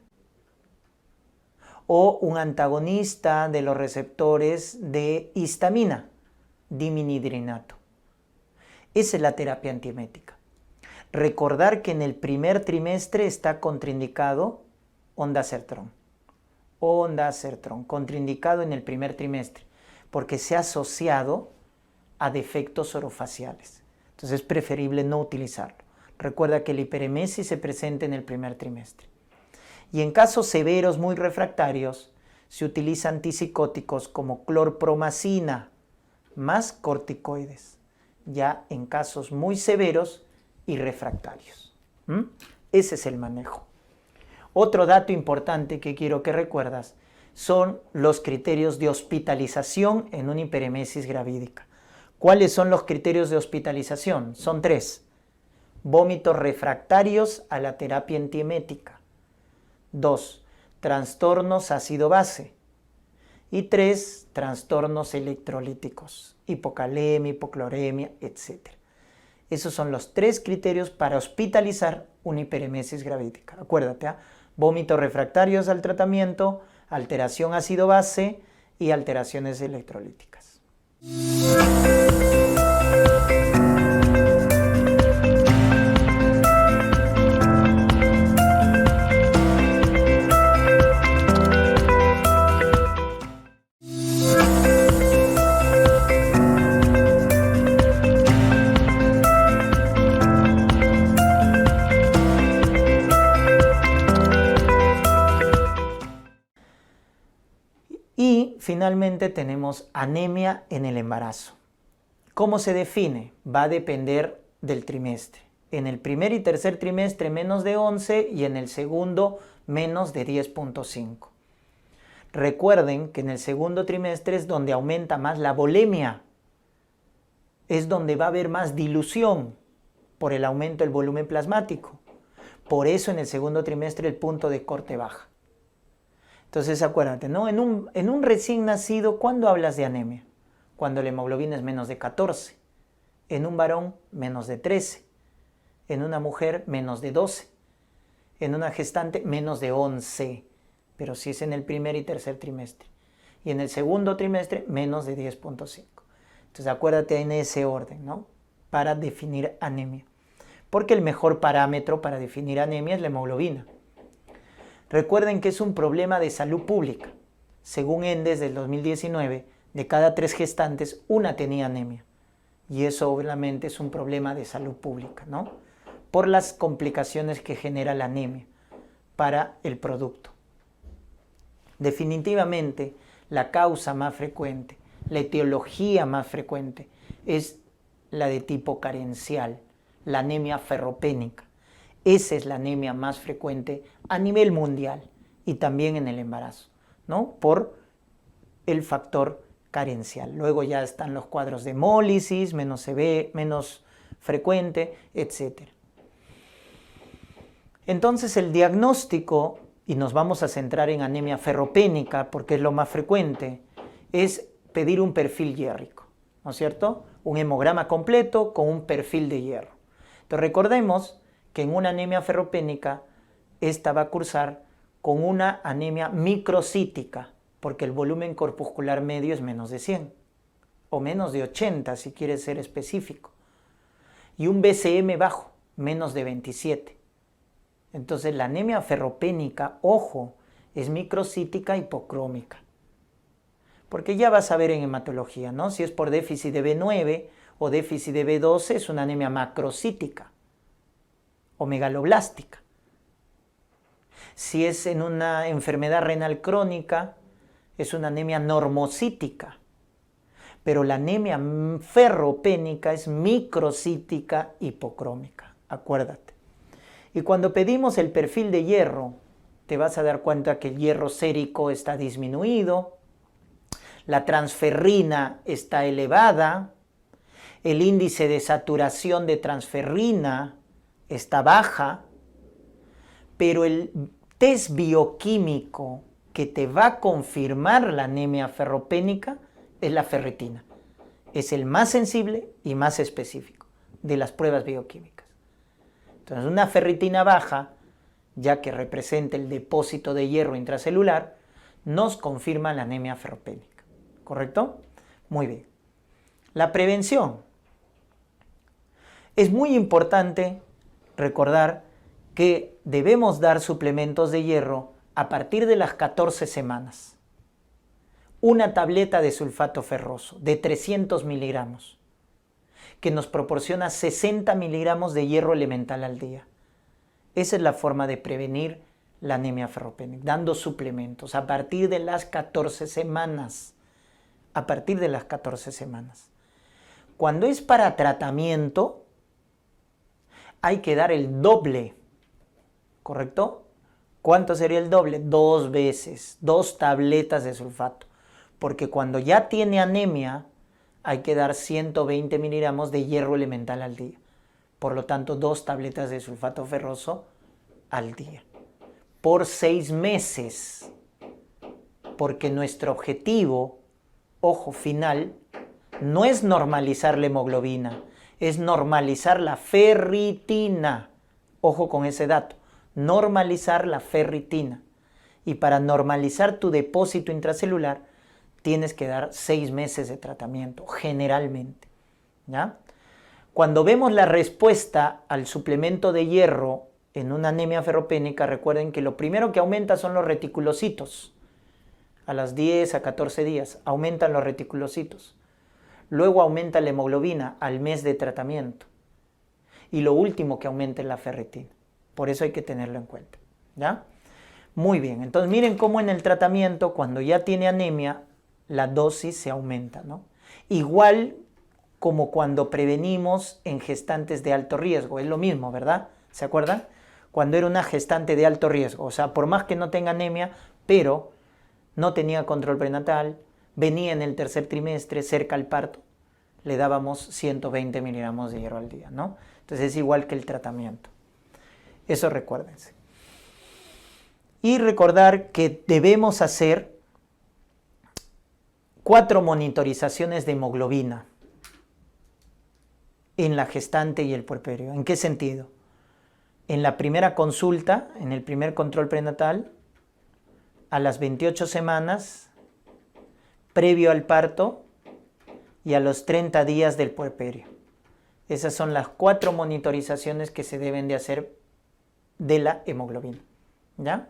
S1: O un antagonista de los receptores de histamina, dimenhidrinato. Esa es la terapia antiemética. Recordar que en el primer trimestre está contraindicado ondansetron. Ondansetron, contraindicado en el primer trimestre, porque se ha asociado a defectos orofaciales. Entonces es preferible no utilizarlo. Recuerda que la hiperemesis se presenta en el primer trimestre. Y en casos severos muy refractarios, se utilizan antipsicóticos como clorpromacina más corticoides, ya en casos muy severos y refractarios. Ese es el manejo. Otro dato importante que quiero que recuerdas son los criterios de hospitalización en una hiperemesis gravídica. ¿Cuáles son los criterios de hospitalización? Son 3. Vómitos refractarios a la terapia antiemética. 2. Trastornos ácido-base. Y 3. Trastornos electrolíticos, hipocalemia, hipocloremia, etc. Esos son los 3 criterios para hospitalizar una hiperemesis gravídica. Acuérdate, vómitos refractarios al tratamiento, alteración ácido-base y alteraciones electrolíticas. Y finalmente tenemos anemia en el embarazo. ¿Cómo se define? Va a depender del trimestre. En el primer y tercer trimestre menos de 11 y en el segundo menos de 10.5. Recuerden que en el segundo trimestre es donde aumenta más la volemia. Es donde va a haber más dilución por el aumento del volumen plasmático. Por eso en el segundo trimestre el punto de corte baja. Entonces acuérdate, ¿no? En un recién nacido, ¿cuándo hablas de anemia? Cuando la hemoglobina es menos de 14. En un varón, menos de 13. En una mujer, menos de 12. En una gestante, menos de 11. Pero si es en el primer y tercer trimestre. Y en el segundo trimestre, menos de 10.5. Entonces acuérdate en ese orden, ¿no? Para definir anemia. Porque el mejor parámetro para definir anemia es la hemoglobina. Recuerden que es un problema de salud pública. Según ENDES del 2019, de cada 3 gestantes, una tenía anemia. Y eso obviamente es un problema de salud pública, ¿no? Por las complicaciones que genera la anemia para el producto. Definitivamente, la causa más frecuente, la etiología más frecuente es la de tipo carencial, la anemia ferropénica. Esa es la anemia más frecuente a nivel mundial y también en el embarazo, ¿no? Por el factor carencial. Luego ya están los cuadros de hemólisis, menos frecuente, etc. Entonces el diagnóstico, y nos vamos a centrar en anemia ferropénica porque es lo más frecuente, es pedir un perfil hierrico, ¿no es cierto? Un hemograma completo con un perfil de hierro. Entonces recordemos que en una anemia ferropénica, esta va a cursar con una anemia microcítica, porque el volumen corpuscular medio es menos de 100, o menos de 80 si quieres ser específico, y un BCM bajo, menos de 27. Entonces la anemia ferropénica, ojo, es microcítica hipocrómica, porque ya vas a ver en hematología, ¿no? Si es por déficit de B9 o déficit de B12, es una anemia macrocítica o megaloblástica. Si es en una enfermedad renal crónica, es una anemia normocítica. Pero la anemia ferropénica es microcítica hipocrómica, acuérdate. Y cuando pedimos el perfil de hierro, te vas a dar cuenta que el hierro sérico está disminuido, la transferrina está elevada, el índice de saturación de transferrina está baja, pero el test bioquímico que te va a confirmar la anemia ferropénica es la ferritina. Es el más sensible y más específico de las pruebas bioquímicas. Entonces, una ferritina baja, ya que representa el depósito de hierro intracelular, nos confirma la anemia ferropénica. ¿Correcto? Muy bien. La prevención. Es muy importante recordar que debemos dar suplementos de hierro a partir de las 14 semanas. Una tableta de sulfato ferroso de 300 miligramos, que nos proporciona 60 miligramos de hierro elemental al día. Esa es la forma de prevenir la anemia ferropénica, dando suplementos a partir de las 14 semanas. A partir de las 14 semanas. Cuando es para tratamiento, hay que dar el doble, ¿correcto? ¿Cuánto sería el doble? 2 veces, 2 tabletas de sulfato. Porque cuando ya tiene anemia, hay que dar 120 miligramos de hierro elemental al día. Por lo tanto, 2 tabletas de sulfato ferroso al día. Por 6 meses. Porque nuestro objetivo, ojo, final, no es normalizar la hemoglobina, es normalizar la ferritina. Ojo con ese dato, normalizar la ferritina. Y para normalizar tu depósito intracelular, tienes que dar 6 meses de tratamiento, generalmente. ¿Ya? Cuando vemos la respuesta al suplemento de hierro en una anemia ferropénica, recuerden que lo primero que aumenta son los reticulocitos. A las 10 a 14 días aumentan los reticulocitos. Luego aumenta la hemoglobina al mes de tratamiento. Y lo último que aumenta es la ferritina. Por eso hay que tenerlo en cuenta. ¿Ya? Muy bien, entonces miren cómo en el tratamiento, cuando ya tiene anemia, la dosis se aumenta, ¿no? Igual como cuando prevenimos en gestantes de alto riesgo, es lo mismo, ¿verdad? ¿Se acuerdan? Cuando era una gestante de alto riesgo, o sea, por más que no tenga anemia, pero no tenía control prenatal, venía en el tercer trimestre, cerca al parto, le dábamos 120 miligramos de hierro al día, ¿no? Entonces es igual que el tratamiento. Eso recuérdense. Y recordar que debemos hacer 4 monitorizaciones de hemoglobina en la gestante y el puerperio. ¿En qué sentido? En la primera consulta, en el primer control prenatal, a las 28 semanas, previo al parto y a los 30 días del puerperio. Esas son las 4 monitorizaciones que se deben de hacer de la hemoglobina. ¿Ya?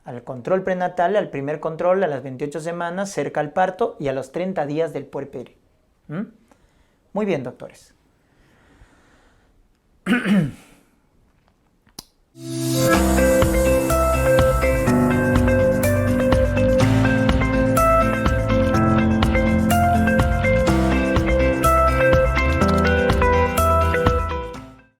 S1: Al control prenatal, al primer control, a las 28 semanas, cerca al parto y a los 30 días del puerperio. Muy bien, doctores.